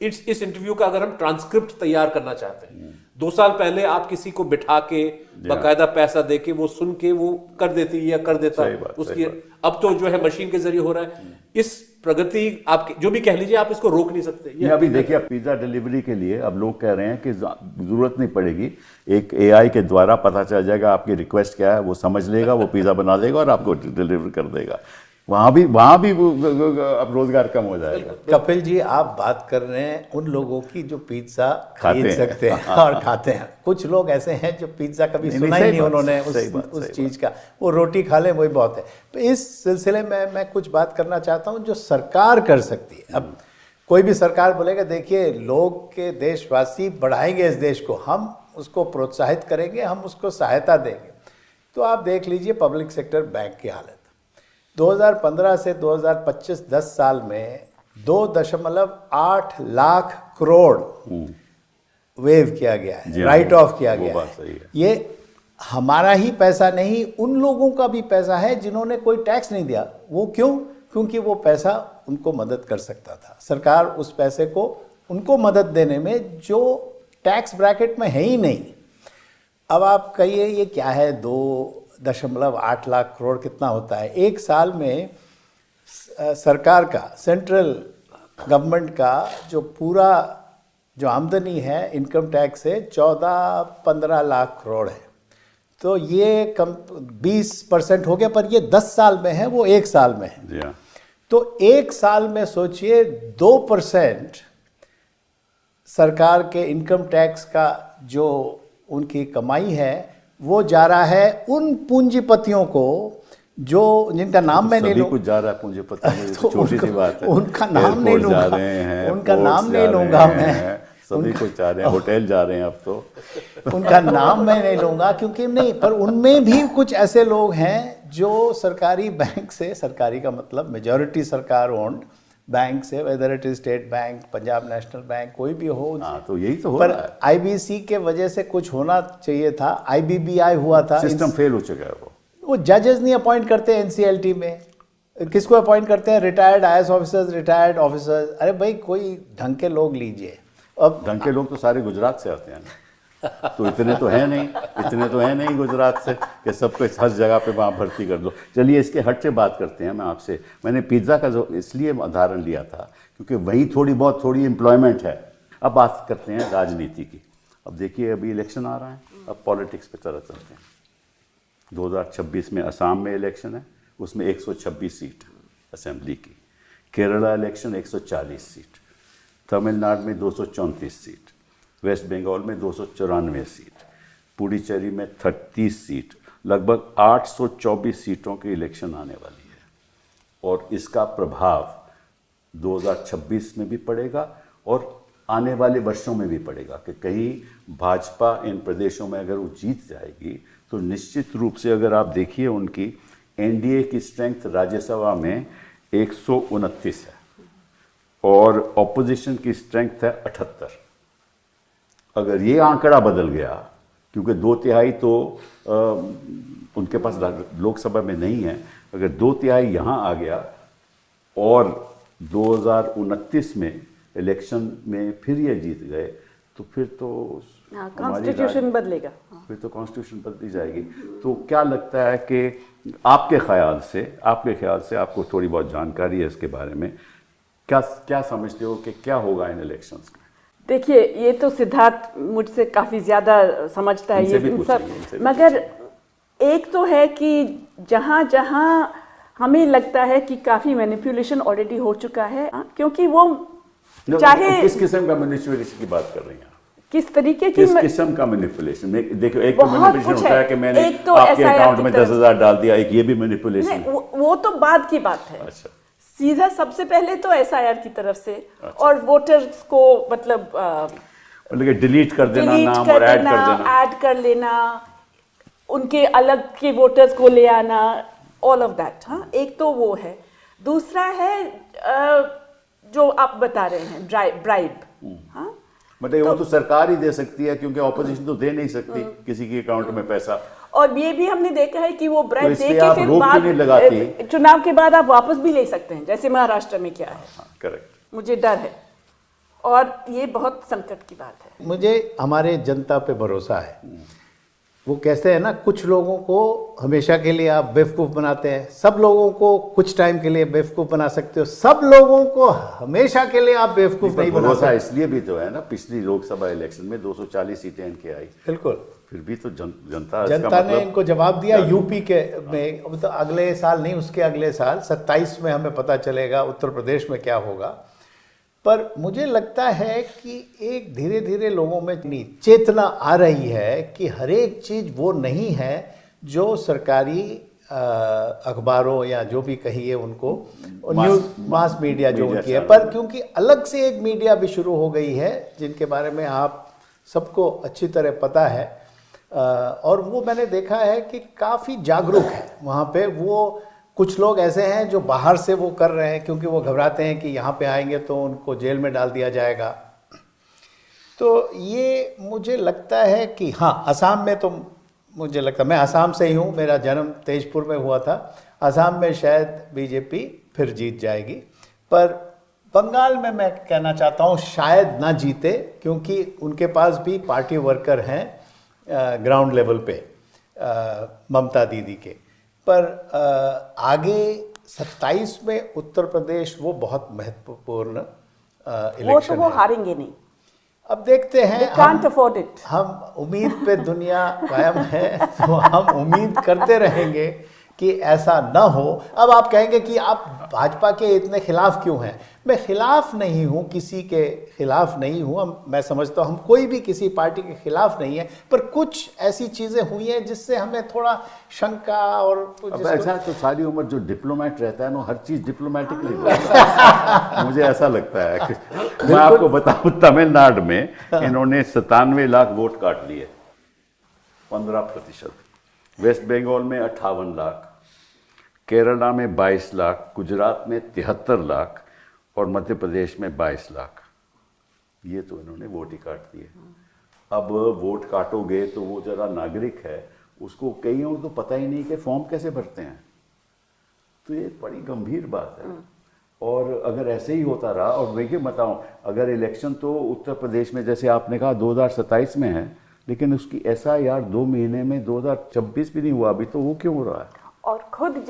इस इंटरव्यू का अगर हम ट्रांसक्रिप्ट तैयार करना चाहते हैं, 2 साल पहले आप किसी को बिठा के बाकायदा पैसा दे के वो सुन के वो कर देती या कर देता उसकी। अब तो जो है मशीन के जरिए हो रहा है। इस प्रगति आप जो भी कह लीजिए, आप इसको रोक नहीं सकते। ये अभी देखिए, पिज्जा डिलीवरी के लिए अब लोग कह रहे हैं कि जरूरत नहीं पड़ेगी, एक एआई के द्वारा पता चल जाएगा आपकी रिक्वेस्ट क्या है, वो समझ लेगा, वो पिज्जा बना देगा और आपको डिलीवर कर देगा। वहाँ भी अब रोजगार कम हो जाएगा। कपिल जी, आप बात कर रहे हैं उन लोगों की जो पिज्जा खरीद सकते हैं और खाते हैं। कुछ लोग ऐसे हैं जो पिज्जा कभी सुना ही नहीं उन्होंने उस चीज़ का, वो रोटी खा ले वही बहुत है। तो इस सिलसिले में मैं कुछ बात करना चाहता हूँ जो सरकार कर सकती है। अब कोई भी सरकार बोलेगा देखिए लोग के देशवासी बढ़ाएंगे इस देश को, हम उसको प्रोत्साहित करेंगे, हम उसको सहायता देंगे। तो आप देख लीजिए पब्लिक सेक्टर बैंक की हालत 2015 से 2025 10 साल में 2.8 लाख करोड़ वेव किया गया है, राइट ऑफ किया गया है। ये हमारा ही पैसा नहीं, उन लोगों का भी पैसा है जिन्होंने कोई टैक्स नहीं दिया। वो क्यों? क्योंकि वो पैसा उनको मदद कर सकता था। सरकार उस पैसे को उनको मदद देने में जो टैक्स ब्रैकेट में है ही नहीं। अब आप कहिए ये क्या है, 2.8 लाख करोड़ कितना होता है? एक साल में सरकार का, सेंट्रल गवर्नमेंट का जो पूरा जो आमदनी है इनकम टैक्स से 14-15 लाख करोड़ है। तो ये 20% हो गया, पर ये 10 साल में है, वो 1 साल में है। तो 1 साल में सोचिए 2% सरकार के इनकम टैक्स का जो उनकी कमाई है वो जा रहा है उन पूंजीपतियों को जो जिनका नाम मैं नहीं लूँ। कुछ जा रहा है पूंजीपतियों, तो छोटी सी बात है। उनका नाम नहीं लूँगा, उनका नाम नहीं लूँगा मैं, सभी कुछ जा रहे हैं, होटल जा रहे हैं अब तो। उनका नाम मैं नहीं लूँगा क्योंकि नहीं, पर उनमें भी कुछ ऐसे लोग हैं जो सरकारी बैंक से, सरकारी का मतलब मेजॉरिटी सरकार ओन्ड बैंक से, whether it is state bank, Punjab national bank, कोई भी हो, तो यही तो हो पर रहा है। आईबीसी के वजह से कुछ होना चाहिए था, आईबीबीआई हुआ था, सिस्टम फेल हो चुका है। वो जजेस नहीं अपॉइंट करते एनसीएलटी में, किसको अपॉइंट करते हैं? Retired IAS officers, retired officers. अरे भाई कोई ढंग के लोग लीजिए। अब ढंग के लोग तो सारे गुजरात से आते हैं। तो इतने तो है नहीं गुजरात से कि सबको हर जगह पे वहाँ भर्ती कर दो। चलिए इसके हट से बात करते हैं। मैंने पिज़्ज़ा का जो इसलिए उदाहरण लिया था क्योंकि वहीं थोड़ी एम्प्लॉयमेंट है। अब बात करते हैं राजनीति की। अब देखिए अभी इलेक्शन आ रहा है, अब पॉलिटिक्स पे तरह चलते हैं। 2026 में असम में इलेक्शन है, उसमें 126 सीट असेंबली की। केरला इलेक्शन 140 सीट, तमिलनाडु में 234 सीट, वेस्ट बंगाल में 294 सीट, पुडुचेरी में 30 सीट, लगभग 824 सीटों की इलेक्शन आने वाली है। और इसका प्रभाव 2026 में भी पड़ेगा और आने वाले वर्षों में भी पड़ेगा कि कहीं भाजपा इन प्रदेशों में अगर वो जीत जाएगी तो निश्चित रूप से अगर आप देखिए उनकी एनडीए की स्ट्रेंथ राज्यसभा में 129 है और ऑपोजिशन की स्ट्रेंथ है 78। अगर ये आंकड़ा बदल गया, क्योंकि 2/3 तो उनके पास लोकसभा में नहीं है, अगर 2/3 यहाँ आ गया और 2029 में इलेक्शन में फिर ये जीत गए तो फिर तो कॉन्स्टिट्यूशन बदलेगा, फिर तो कॉन्स्टिट्यूशन बदली जाएगी। तो क्या लगता है कि आपके ख्याल से आपको थोड़ी बहुत जानकारी है इसके बारे में, क्या समझते हो कि क्या होगा इन इलेक्शंस में? देखिए ये तो सिद्धार्थ मुझसे काफ़ी ज़्यादा समझता है ये सब, मगर एक तो है कि जहाँ जहाँ हमें लगता है कि काफ़ी मैनिपुलेशन ऑलरेडी हो चुका है, क्योंकि वो चाहे किस किस्म का मैनिपुलेशन की बात कर रही हैं, किस तरीके की किस किस्म का मैनिपुलेशन? देखो एक तो मैनिपुलेशन होता है कि मैंने तो आपके अकाउंट में 10,000 डाल दिया, एक ये भी मैनिपुलेशन। वो तो बाद की बात है। अच्छा, सीधा सबसे पहले तो एसआईआर की तरफ से, और वोटर्स को मतलब डिलीट कर देना नाम और ऐड कर लेना, उनके अलग के वोटर्स को ले आना, ऑल ऑफ दैट। हाँ, एक तो वो है। दूसरा है जो आप बता रहे हैं ब्राइब। हाँ, मतलब वो तो सरकार ही दे सकती है क्योंकि ऑपोजिशन तो दे नहीं सकती किसी के अकाउंट में पैसा। और ये भी हमने देखा है कि वो ब्राइब तो दे के फिर बाद चुनाव के बाद आप वापस भी ले सकते हैं, जैसे महाराष्ट्र में क्या है। करेक्ट। मुझे डर है और ये बहुत संकट की बात है। मुझे हमारे जनता पे भरोसा है। वो कहते हैं ना, कुछ लोगों को हमेशा के लिए आप बेवकूफ़ बनाते हैं, सब लोगों को कुछ टाइम के लिए बेवकूफ़ बना सकते हो, सब लोगों को हमेशा के लिए आप बेवकूफ़ नहीं बना सकते। इसलिए भी तो है ना, पिछली लोकसभा इलेक्शन में 240 सीटें इनके आई। बिल्कुल। फिर भी तो जनता ने इनको जवाब दिया। यूपी के में अब तो अगले साल नहीं, उसके अगले साल 27 में हमें पता चलेगा उत्तर प्रदेश में क्या होगा। पर मुझे लगता है कि एक धीरे धीरे लोगों में चेतना आ रही है कि हर एक चीज़ वो नहीं है जो सरकारी अखबारों या जो भी कहिए उनको न्यूज़ मास मीडिया जो उनकी है, पर क्योंकि अलग से एक मीडिया भी शुरू हो गई है जिनके बारे में आप सबको अच्छी तरह पता है, और वो मैंने देखा है कि काफ़ी जागरूक है वहाँ पे। वो कुछ लोग ऐसे हैं जो बाहर से वो कर रहे हैं क्योंकि वो घबराते हैं कि यहाँ पे आएंगे तो उनको जेल में डाल दिया जाएगा। तो ये मुझे लगता है कि हाँ, असम में तो मुझे लगता है, मैं असम से ही हूँ, मेरा जन्म तेजपुर में हुआ था, असम में शायद बीजेपी फिर जीत जाएगी। पर बंगाल में मैं कहना चाहता हूँ शायद ना जीते, क्योंकि उनके पास भी पार्टी वर्कर हैं ग्राउंड लेवल पे ममता दीदी के। पर आगे 27 में उत्तर प्रदेश वो बहुत महत्वपूर्ण इलेक्शन वो हारेंगे नहीं। अब देखते हैं, हम उम्मीद पे दुनिया कायम है, तो हम उम्मीद करते रहेंगे कि ऐसा न हो। अब आप कहेंगे कि आप भाजपा के इतने खिलाफ क्यों हैं? मैं खिलाफ नहीं हूँ, किसी के खिलाफ नहीं हूँ। मैं समझता हूँ हम कोई भी किसी पार्टी के खिलाफ नहीं है, पर कुछ ऐसी चीज़ें हुई हैं जिससे हमें थोड़ा शंका और ऐसा तो सारी उम्र जो डिप्लोमेट रहता है ना, हर चीज़ डिप्लोमेटिकली मुझे ऐसा लगता है कि मैं आपको बताऊँ, तमिलनाडु में इन्होंने 97 लाख वोट काट लिए, 15%। वेस्ट बंगाल में 58 लाख, केरला में 22 लाख, गुजरात में 73 लाख और मध्य प्रदेश में 22 लाख। ये तो इन्होंने वोट ही काट दिए। अब वोट काटोगे तो वो जरा नागरिक है, उसको कईयों को तो पता ही नहीं कि फॉर्म कैसे भरते हैं। तो ये बड़ी गंभीर बात है। और अगर ऐसे ही होता रहा, और देखिए बताऊं, अगर इलेक्शन तो उत्तर प्रदेश में जैसे आपने कहा 2027 में है, लेकिन उसकी SIR 2 महीने में 2026 भी नहीं हुआ अभी, तो वो क्यों हो रहा है? और खुद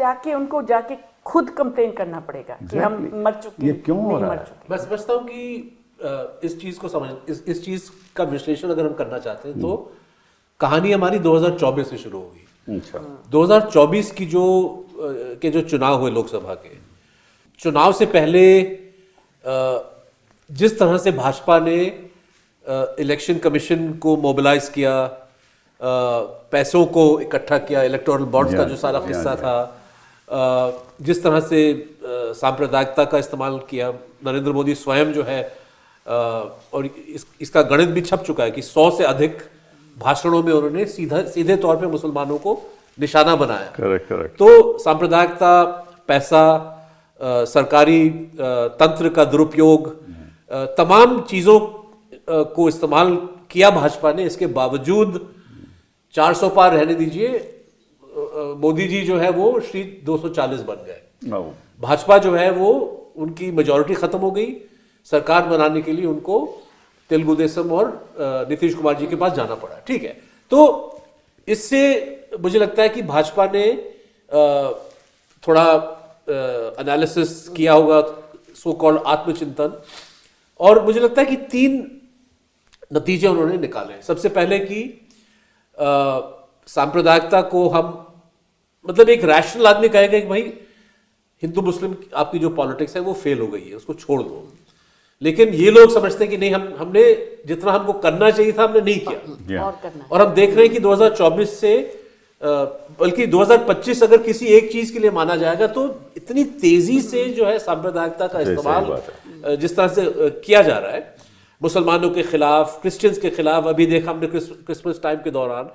जाके खुद कंप्लेन करना पड़ेगा कि हम मर चुके, ये क्यों हो रहा है? मैं समझता हूँ कि इस चीज को समझ इस चीज का विश्लेषण अगर हम करना चाहते हैं तो कहानी हमारी 2024 से शुरू होगी। अच्छा। 2024 की जो चुनाव हुए लोकसभा के चुनाव से पहले जिस तरह से भाजपा ने इलेक्शन कमीशन को मोबिलाइज किया, पैसों को इकट्ठा किया, इलेक्टोरल बॉन्ड्स का जो सारा किस्सा था, जिस तरह से सांप्रदायिकता का इस्तेमाल किया, नरेंद्र मोदी स्वयं जो है और इसका गणित भी छप चुका है कि 100 से अधिक भाषणों में उन्होंने सीधे तौर पे मुसलमानों को निशाना बनाया। करेक्ट। तो सांप्रदायिकता, पैसा, सरकारी तंत्र का दुरुपयोग, तमाम चीजों को इस्तेमाल किया भाजपा ने। इसके बावजूद 400 पार रहने दीजिए, मोदी जी जो है वो श्री 240 बन गए। भाजपा जो है वो उनकी मेजॉरिटी खत्म हो गई। सरकार बनाने के लिए उनको तेलुगु देशम और नीतीश कुमार जी के पास जाना पड़ा। ठीक है, तो इससे मुझे लगता है कि भाजपा ने थोड़ा एनालिसिस किया होगा, सो कॉल्ड आत्मचिंतन, और मुझे लगता है कि 3 नतीजे उन्होंने निकाले। सबसे पहले कि सांप्रदायिकता को हम, मतलब एक रैशनल आदमी कहेगा कि भाई हिंदू मुस्लिम आपकी जो पॉलिटिक्स है वो फेल हो गई है, उसको छोड़ दो। लेकिन ये लोग समझते हैं कि नहीं, हमने जितना हमको करना चाहिए था हमने नहीं किया। और हम देख रहे हैं कि 2024 से बल्कि 2025 अगर किसी एक चीज के लिए माना जाएगा तो इतनी तेजी से जो है सांप्रदायिकता का इस्तेमाल जिस तरह से किया जा रहा है मुसलमानों के खिलाफ, क्रिश्चियंस के खिलाफ, अभी देखा हमने क्रिसमस टाइम के दौरान,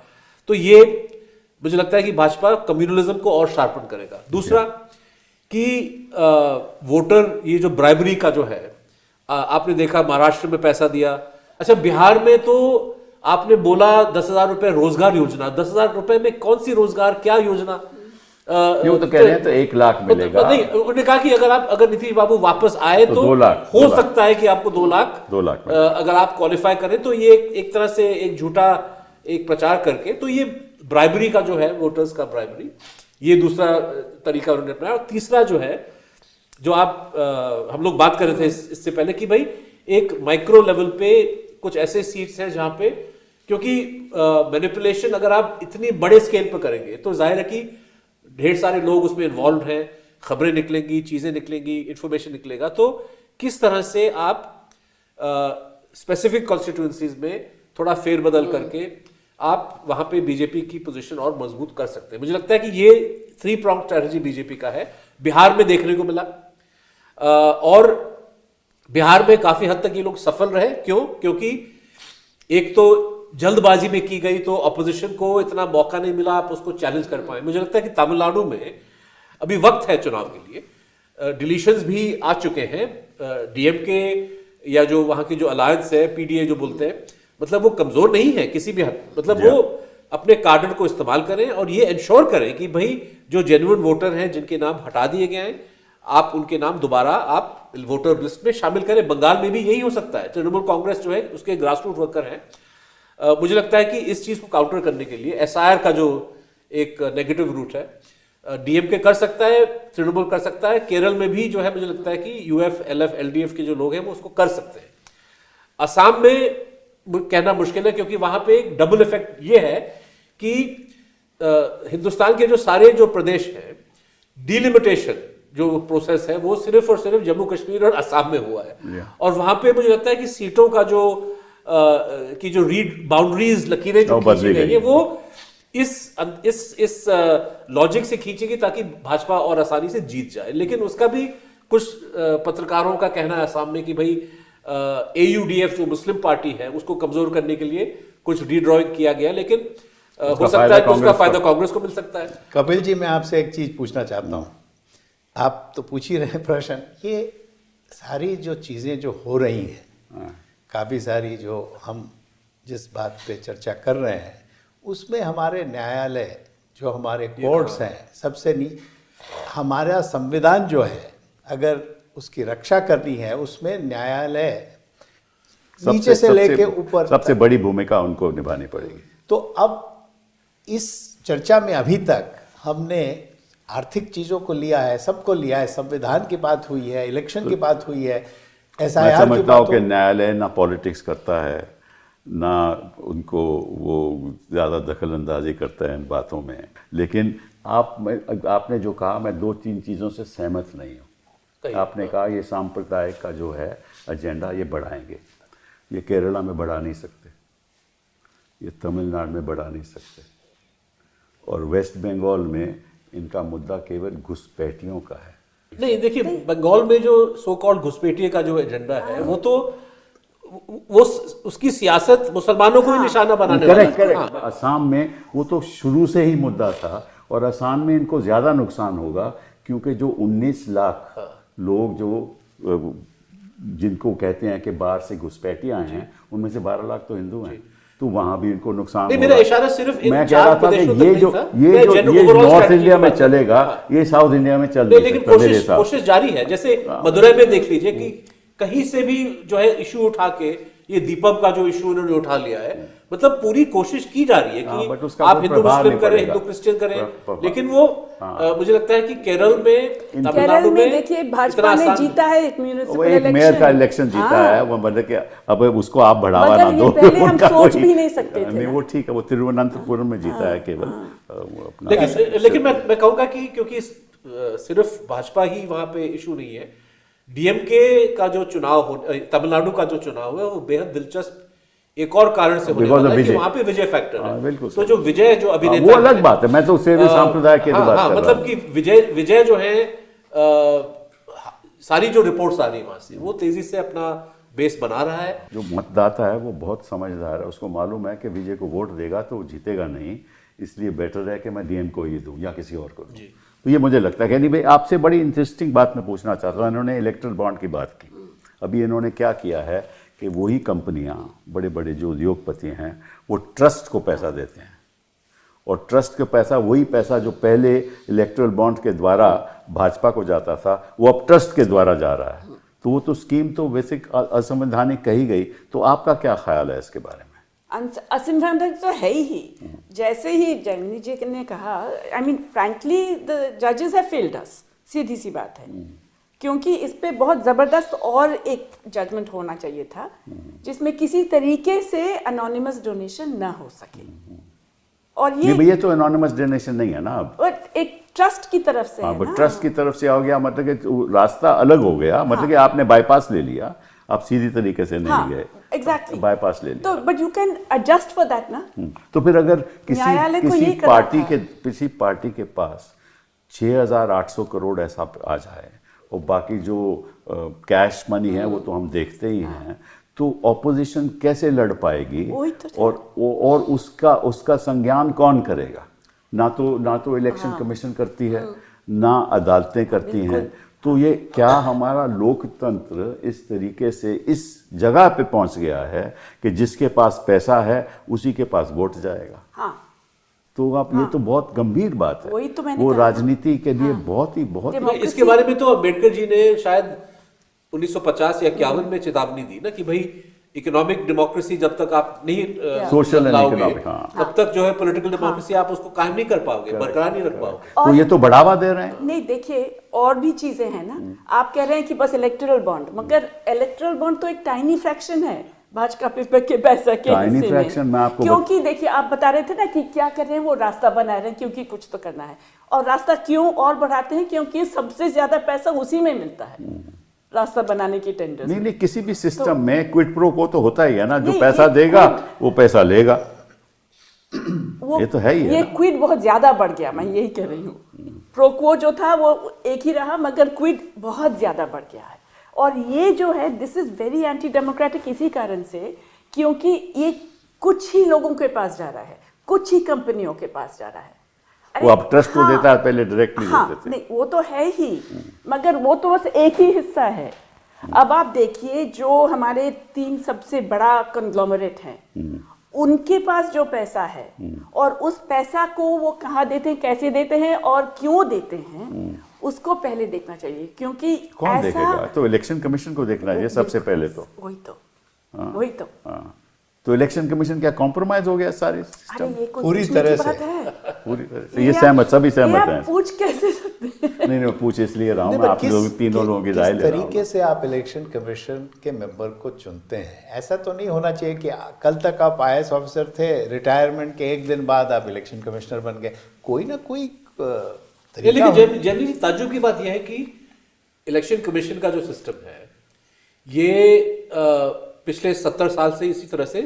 तो ये मुझे लगता है कि भाजपा कम्युनलिज्म को और शार्पन करेगा। दूसरा कि वोटर, ये जो ब्राइबरी का जो है, आपने देखा महाराष्ट्र में पैसा दिया। अच्छा, बिहार में तो आपने बोला 10,000 रुपए रोजगार योजना, 10,000 रुपए में कौन सी रोजगार, क्या योजना? वो तो कह रहे हैं तो 1 लाख मिलेगा। नहीं, उन्होंने कहा कि अगर नीतीश बाबू वापस आए तो 2 लाख हो सकता है कि आपको 2 लाख अगर आप क्वालिफाई करें। तो ये एक तरह से एक झूठा एक प्रचार करके, तो ये ब्राइबरी का जो है, वोटर्स का ब्राइबरी, ये दूसरा तरीका उन्होंने अपनाया। और तीसरा जो है, जो हम लोग बात कर रहे थे इससे पहले कि भाई एक माइक्रो लेवल पे कुछ ऐसे सीट्स हैं जहां पे, क्योंकि मैनिपुलेशन अगर आप इतनी बड़े स्केल पर करेंगे तो जाहिर है कि ढेर सारे लोग उसमें इन्वॉल्व हैं, खबरें निकलेंगी, चीजें निकलेंगी, इंफॉर्मेशन निकलेगा। तो किस तरह से आप स्पेसिफिक कॉन्स्टिट्यूएंसीज में थोड़ा फेरबदल करके आप वहां पे बीजेपी की पोजीशन और मजबूत कर सकते हैं। मुझे लगता है कि ये 3 pronged स्ट्रेटजी बीजेपी का है। बिहार में देखने को मिला और बिहार में काफी हद तक ये लोग सफल रहे। क्योंकि एक तो जल्दबाजी में की गई, तो अपोजिशन को इतना मौका नहीं मिला, आप उसको चैलेंज कर पाए। मुझे लगता है कि तमिलनाडु में अभी वक्त है चुनाव के लिए, डिलीशंस भी आ चुके हैं। डीएमके या जो वहां की जो अलायंस है, पीडीए जो बोलते हैं, मतलब वो कमजोर नहीं है किसी भी हद, मतलब वो अपने कार्डर को इस्तेमाल करें और ये इंश्योर करें कि भाई जो जेन्युइन वोटर हैं जिनके नाम हटा दिए गए हैं, आप उनके नाम दोबारा आप वोटर लिस्ट में शामिल करें। बंगाल में भी यही हो सकता है। तृणमूल कांग्रेस जो है उसके ग्रासरूट वर्कर हैं। मुझे लगता है कि इस चीज को काउंटर करने के लिए एसआईआर का जो एक नेगेटिव रूट है, डीएमके कर सकता है, तृणमूल कर सकता है, केरल में भी जो है मुझे लगता है कि यूएफ, एलएफ, एलडीएफ के जो लोग हैं वो उसको कर सकते हैं। असम में कहना मुश्किल है क्योंकि वहां पे एक डबल इफेक्ट ये है कि हिंदुस्तान के जो सारे जो प्रदेश हैं, डिलिमिटेशन जो प्रोसेस है वो सिर्फ और सिर्फ जम्मू कश्मीर और असम में हुआ है। और वहां पे मुझे लगता है कि सीटों का जो की जो रीड बाउंड्रीज, लकीरें जो खींची गई है, वो इस लॉजिक से खींचेगी ताकि भाजपा और आसानी से जीत जाए। लेकिन उसका भी कुछ पत्रकारों का कहना है असम में कि भाई AUDF जो मुस्लिम पार्टी है उसको कमजोर करने के लिए कुछ रीड्रॉइंग किया गया, लेकिन हो सकता है कि उसका फायदा कांग्रेस को मिल सकता है। कपिल जी, मैं आपसे एक चीज पूछना चाहता हूँ। आप तो पूछ ही रहे हैं प्रश्न, ये सारी जो चीजें जो हो रही हैं, काफी सारी जो हम जिस बात पे चर्चा कर रहे हैं, उसमें हमारे न्यायालय जो हमारे कोर्ट्स हैं, सबसे नहीं, हमारा संविधान जो है, अगर उसकी रक्षा करनी है, उसमें न्यायालय नीचे से लेके ऊपर सबसे बड़ी भूमिका उनको निभानी पड़ेगी। तो अब इस चर्चा में अभी तक हमने आर्थिक चीजों को लिया है, सबको लिया है, संविधान की बात हुई है, इलेक्शन की बात हुई है, मैं SIR की समझता बात हूँ कि न्यायालय ना पॉलिटिक्स करता है, ना उनको वो ज़्यादा दखल अंदाजी करता है इन बातों में। लेकिन आपने जो कहा, मैं 2-3 चीज़ों से सहमत नहीं हूँ। आपने कहा ये सांप्रदायिक का जो है एजेंडा ये बढ़ाएंगे, ये केरला में बढ़ा नहीं सकते, ये तमिलनाडु में बढ़ा नहीं सकते, और वेस्ट बंगाल में इनका मुद्दा केवल घुसपैठियों का है। नहीं, देखिए, बंगाल में जो सो कॉल्ड घुसपैठिए का जो एजेंडा है वो तो वो उसकी सियासत मुसलमानों को ही निशाना बनाने वाला है। करेक्ट। असम में वो तो शुरू से ही मुद्दा था, और असम में इनको ज़्यादा नुकसान होगा क्योंकि जो 19 लाख लोग जो जिनको कहते हैं कि बाहर से घुसपैठिए आए हैं, उनमें से 12 लाख तो हिंदू हैं, तो वहाँ भी इनको नुकसान होगा। मेरा इशारा सिर्फ इन मैं कह रहा था कि ये जो overall नॉर्थ strategy इंडिया में की बात चलेगा, ये साउथ इंडिया में चल नहीं लेकिन सकता मेरे हिसाब से। कोशिश जारी है। जैसे मदुरई में देख लीजिए कि कहीं से भी जो है इशू उठा के, ये दीपक का जो इशू उन्होंने उठा लिया है, मतलब पूरी कोशिश की जा रही है कि आप हिंदू मुस्लिम करें, हिंदू क्रिश्चियन करें, लेकिन वो मुझे लगता है कि केरल में, तमिलनाडु में देखिए भाजपा ने जीता है एक मेयर का इलेक्शन जीता है, वो मतलब कि अब उसको आप बढ़ावा ना दो। पहले हम सोच भी नहीं सकते थे। नहीं, वो ठीक है, वो तिरुवनंतपुरम में जीता है केवल। लेकिन मैं कहूँगा कि क्योंकि सिर्फ भाजपा ही वहाँ पे इशू नहीं है, डीएमके का जो चुनाव हो, तमिलनाडु का जो चुनाव है, वो बेहद दिलचस्प एक और कारण से होने वाला है कि वहाँ पे विजय फैक्टर है। तो जो विजय जो अभिनेता, वो अलग बात है, मैं तो उससे भी सांप्रदाय की बात कर रहा हूँ। मतलब कि विजय जो है, सारी जो रिपोर्ट्स आ रही है वहाँ से, वो तेजी से अपना बेस बना रहा है। जो मतदाता है वो बहुत समझदार है, उसको मालूम है कि विजय को वोट देगा तो वो जीतेगा नहीं, इसलिए बेटर है कि मैं डीएम को ही दूं या किसी और को दूं। तो ये मुझे लगता है कि नहीं भाई, आपसे बड़ी इंटरेस्टिंग बात मैं पूछना चाहता हूँ। इन्होंने इलेक्ट्रल बॉन्ड की बात की, अभी इन्होंने क्या किया है कि वही कंपनियां, बड़े बड़े जो उद्योगपति हैं, वो ट्रस्ट को पैसा देते हैं, और ट्रस्ट का पैसा, वही पैसा जो पहले इलेक्ट्रल बॉन्ड के द्वारा भाजपा को जाता था, वो अब ट्रस्ट के द्वारा जा रहा है। तो वो तो स्कीम तो वैसे असंवैधानिक कही गई। तो आपका क्या ख्याल है इसके बारे में? असंवैधानिक तो है ही। जैसे ही जैमिनी जी ने कहा, आई मीन फ्रैंकली द जजेस हैव फेल्ड अस, सीधी सी बात है, क्योंकि इस पे बहुत ज़बरदस्त और एक जजमेंट होना चाहिए था जिसमें किसी तरीके से अनोनिमस डोनेशन ना हो सके। और ये तो एनोनिमस डोनेशन नहीं है ना, अब एक ट्रस्ट की तरफ से है ना। ट्रस्ट की तरफ से हो गया, मतलब कि रास्ता अलग हो गया, मतलब कि आपने बाईपास ले लिया, आप सीधी तरीके से नहीं गए, एग्जैक्टली बाईपास ले लिया। तो but you can adjust for that ना। तो फिर अगर किसी पार्टी के पास 6,800 करोड़ ऐसा आ जाए, और बाकी जो कैश मनी है वो तो हम देखते ही हैं, तो ऑपोजिशन कैसे लड़ पाएगी? और उसका संज्ञान कौन करेगा? ना तो इलेक्शन कमीशन करती है, ना अदालतें करती हैं। तो ये क्या हमारा लोकतंत्र इस तरीके से इस जगह पे पहुंच गया है कि जिसके पास पैसा है उसी के पास वोट जाएगा? तो आप ये तो बहुत गंभीर बात है, वही तो मैंने वो कहा। राजनीति के लिए बहुत ही इसके बारे में तो अम्बेडकर जी ने शायद 1950 या 51 में चेतावनी दी ना कि भाई इकोनॉमिक डेमोक्रेसी जब तक आप नहीं सोशल एंड लाओगे, इकोनॉमिक, तब तक जो है पॉलिटिकल डेमोक्रेसी आप उसको कायम नहीं कर पाओगे, बरकरार नहीं रख पाओगे। तो ये तो बढ़ावा दे रहे हैं। नहीं, देखिए और भी चीजें हैं ना। आप कह रहे हैं कि बस इलेक्टोरल बॉन्ड, मगर इलेक्टोरल बॉन्ड तो एक टाइनी फ्रैक्शन है भाजपा के पैसा के हिस्से में। क्योंकि देखिए आप बता रहे थे ना कि क्या कर रहे हैं, वो रास्ता बना रहे हैं क्योंकि कुछ तो करना है, और रास्ता क्यों और बढ़ाते हैं? क्योंकि सबसे ज्यादा पैसा उसी में मिलता है, रास्ता बनाने की टेंडर। नहीं, किसी भी सिस्टम में क्विड प्रो को तो होता ही है ना, जो पैसा देगा वो पैसा लेगा, ये तो है ही है। ये क्विड बहुत ज्यादा बढ़ गया, मैं यही कह रही हूँ। प्रोक्वो जो था वो एक ही रहा, मगर क्विड बहुत ज्यादा बढ़ गया है। और ये जो है, this is very anti democratic इसी कारण से, क्योंकि ये कुछ ही लोगों के पास जा रहा है, कुछ ही कंपनियों के पास जा रहा है। वो अब ट्रस्ट को देता है, पहले डायरेक्टली देते थे। नहीं, वो तो है ही, मगर वो तो बस एक ही हिस्सा है। अब आप देखिए, जो हमारे 3 सबसे बड़ा कंग्लोमरेट हैं, उनके पास जो पैसा है, और उस पैसा को वो कहाँ देते हैं, कैसे देते हैं और क्यों देते हैं, उसको पहले देखना चाहिए। क्योंकि कौन देखेगा? तो इलेक्शन कमीशन को देखना चाहिए सबसे पहले। तो वही तो वही तो। हाँ, तो इलेक्शन कमीशन क्या कॉम्प्रोमाइज हो गया सारे अरे सिस्टम? ये कोई पूरी पूछने तरह की से। बात है? पूरी तरह से ये सहमत, सभी ये सहमत आप हैं। पूछ कैसे सकते हैं? नहीं मैं पूछ इसलिए रहा हूँ, नहीं, मैं पर आप लोग तीनों लोगों की राय किस ले रहा हूँ। तरीके से आप इलेक्शन कमीशन के मेंबर को चुनते हैं? ऐसा तो नहीं होना चाहिए कि कल तक आप IAS ऑफिसर थे, रिटायरमेंट के एक दिन बाद आप इलेक्शन कमिश्नर बन गए। कोई ना कोई तरीका लेकिन होना- जैमिनी जी, ताज्जुब की बात यह है कि इलेक्शन कमीशन का जो सिस्टम है ये पिछले 70 साल से इसी तरह से,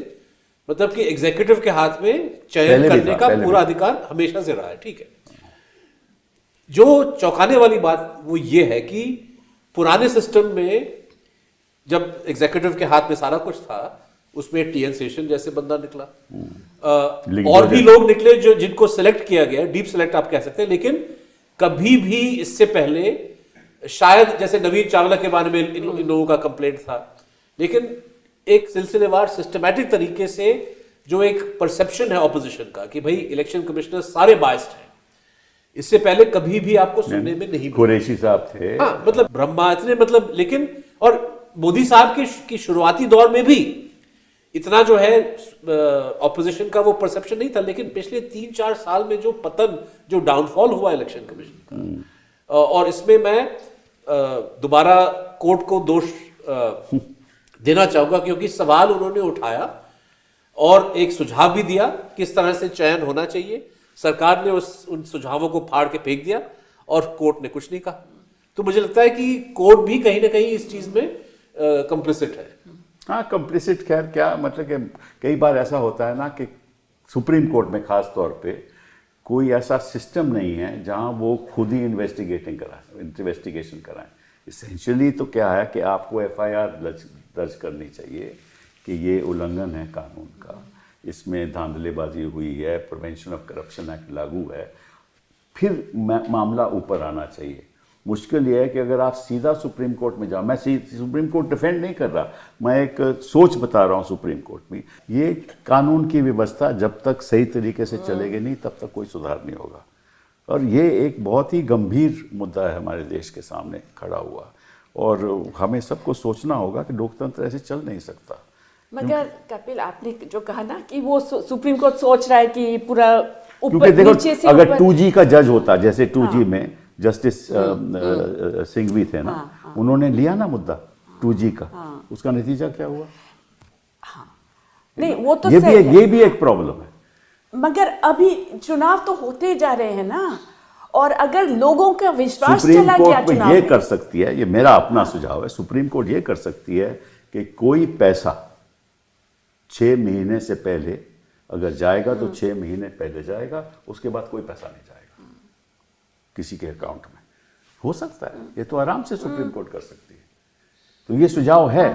मतलब कि एग्जीक्यूटिव के हाथ में चयन पहले भी करने था, का पहले पूरा भी। अधिकार हमेशा से रहा है, ठीक है। जो चौंकाने वाली बात वो ये है कि पुराने सिस्टम में जब एग्जीक्यूटिव के हाथ में सारा कुछ था, उसमें TN शेषन जैसे बंदा निकला, और भी लोग निकले जो जिनको सिलेक्ट किया गया, डीप सिलेक्ट आप कह सकते हैं, लेकिन कभी भी इससे पहले शायद जैसे नवीन चावला के बारे में इन लोगों का कंप्लेंट था, लेकिन एक सिलसिलेवार सिस्टमैटिक तरीके से जो एक परसेप्शन है ऑपोजिशन का कि भाई इलेक्शन कमिश्नर सारे बायस्ड हैं, इससे पहले कभी भी आपको सुनने में नहीं मिला। कुरैशी साहब थे। हाँ, मतलब ब्रह्मा इतने, मतलब, लेकिन और मोदी साहब की शुरुआती दौर में भी इतना जो है ऑपोजिशन का वो परसेप्शन नहीं था, लेकिन पिछले 3-4 साल में जो पतन, जो डाउनफॉल हुआ इलेक्शन कमीशन का, और इसमें मैं दोबारा कोर्ट को दोष देना चाहूंगा, क्योंकि सवाल उन्होंने उठाया और एक सुझाव भी दिया किस तरह से चयन होना चाहिए। सरकार ने उन सुझावों को फाड़ के फेंक दिया और कोर्ट ने कुछ नहीं कहा। तो मुझे लगता है कि कोर्ट भी कहीं ना कहीं इस चीज में कंप्लिसिट है। हाँ, कंप्लिसिट, खैर क्या मतलब कि कई बार ऐसा होता है ना कि सुप्रीम कोर्ट में खास तौर पे कोई ऐसा सिस्टम नहीं है जहाँ वो खुद ही इन्वेस्टिगेशन कराएं। इसेंशियली तो क्या है कि आपको FIR दर्ज करनी चाहिए कि ये उल्लंघन है कानून का, इसमें धांधलेबाजी हुई है, प्रिवेंशन ऑफ करप्शन एक्ट लागू है, फिर मामला ऊपर आना चाहिए। मुश्किल ये है कि अगर आप सीधा सुप्रीम कोर्ट में जाओ, मैं सुप्रीम कोर्ट डिफेंड नहीं कर रहा, मैं एक सोच बता रहा हूँ सुप्रीम कोर्ट में, ये कानून की व्यवस्था जब तक सही तरीके से चलेगी नहीं तब तक कोई सुधार नहीं होगा। और ये एक बहुत ही गंभीर मुद्दा है हमारे देश के सामने खड़ा हुआ, और हमें सबको सोचना होगा कि लोकतंत्र ऐसे चल नहीं सकता। मगर कपिल, आपने जो कहा ना कि वो सुप्रीम कोर्ट सोच रहा है कि पूरा क्योंकि ऊपर देखो, नीचे से अगर ऊपर। 2G का जज होता, जैसे 2G में जस्टिस सिंघवी थे ना, उन्होंने लिया ना मुद्दा 2G का, उसका नतीजा क्या हुआ? नहीं, वो तो ये सही है। ये भी एक प्रॉब्लम है। मगर अभी चुनाव तो होते जा रहे हैं ना, और अगर लोगों का विश्वास सुप्रीम चला गया कोर्ट चुनाव में ये में, कर सकती है, ये मेरा अपना सुझाव है, सुप्रीम कोर्ट ये कर सकती है कि कोई पैसा 6 महीने से पहले अगर जाएगा तो 6 महीने पहले जाएगा, उसके बाद कोई पैसा नहीं जाएगा किसी के अकाउंट में। हो सकता है, ये तो आराम से सुप्रीम कोर्ट कर सकती है। तो ये सुझाव है,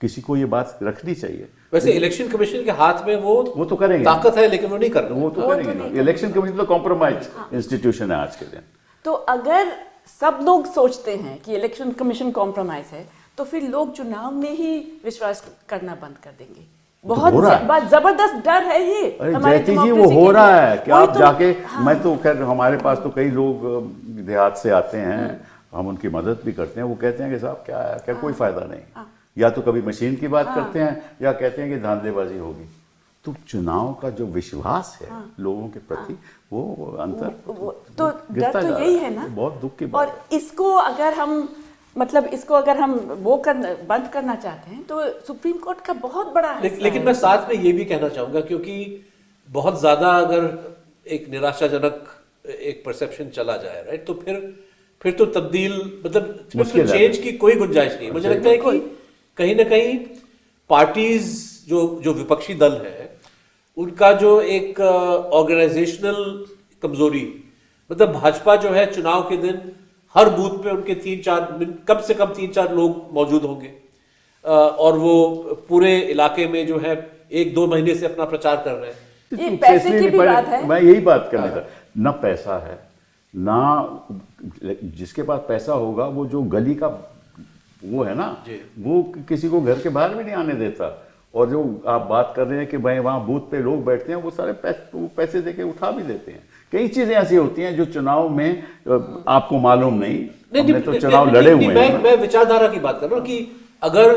किसी को ये बात रखनी चाहिए। वैसे इलेक्शन कमीशन के हाथ में वो तो करेंगे, ताकत है, लेकिन वो नहीं कर रहे। वो तो करेंगे ना। इलेक्शन कमीशन तो कॉम्प्रोमाइज इंस्टीट्यूशन है आज के दिन। तो अगर सब लोग सोचते हैं कि इलेक्शन कमीशन कॉम्प्रोमाइज है, तो फिर लोग चुनाव में ही विश्वास करना बंद कर देंगे। बहुत हो रहा है। जबरदस्त डर है ये अरे हमारी जयती जी, वो democracy हो के रहा लिए। है कि वही आप तो- जाके, हाँ। मैं तो खैर हमारे पास तो कई लोग देहात से आते हैं, हम उनकी मदद भी करते हैं, वो कहते हैं कि साहब क्या है, क्या कोई फायदा नहीं। या तो कभी मशीन की बात करते हैं या कहते हैं कि धांधलेबाजी होगी। तो चुनाव का जो विश्वास है लोगों के प्रति, वो अंतर तो डर गिरता तो जा यही रहा है ना। बहुत दुख की बात और इसको अगर हम वो बंद करना चाहते हैं, तो सुप्रीम कोर्ट का बहुत बड़ा हिस्सा लेकिन है। मैं साथ में ये भी कहना चाहूंगा, क्योंकि बहुत ज्यादा अगर एक निराशाजनक एक परसेप्शन चला जाए, राइट, तो फिर तो तब्दील, मतलब फिर मुश्किल तो है। चेंज की कोई गुंजाइश नहीं। मुझे लगता है कि कहीं ना कहीं पार्टीज जो विपक्षी दल है, उनका जो एक ऑर्गेनाइजेशनल कमजोरी, मतलब भाजपा जो है चुनाव के दिन हर बूथ पे उनके 3-4 कम से कम 3-4 लोग मौजूद होंगे, और वो पूरे इलाके में जो है 1-2 महीने से अपना प्रचार कर रहे हैं। ये पैसे की भी बात है। मैं यही बात करने का, ना पैसा है ना, जिसके पास पैसा होगा वो जो गली का वो है ना, वो किसी को घर के बाहर भी नहीं आने देता। और जो आप बात कर रहे हैं कि भाई वहाँ बूथ पे लोग बैठते हैं, वो सारे पैसे देके उठा भी देते हैं। कई चीजें ऐसी होती हैं जो चुनाव में आपको मालूम नहीं, हमने तो चुनाव लड़े हुए हैं। मैं विचारधारा की बात कर रहा हूँ कि अगर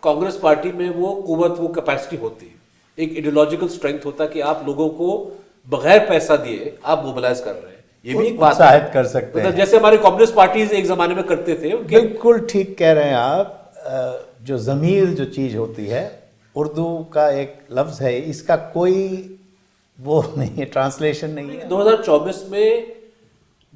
कांग्रेस पार्टी में वो कुव्वत, वो कैपेसिटी होती है, एक आइडियोलॉजिकल स्ट्रेंथ होता है कि आप लोगों को बगैर पैसा दिए आप मोबिलाइज कर रहे हैं। ये भी एक बात उत्साहित कर सकते हैं, जैसे हमारे कम्युनिस्ट पार्टीज एक जमाने में करते थे। बिल्कुल ठीक कह रहे हैं आप। जो ज़मीर जो चीज़ होती है, उर्दू का एक लफ्ज़ है, इसका कोई वो नहीं है, ट्रांसलेशन नहीं है। 2024 में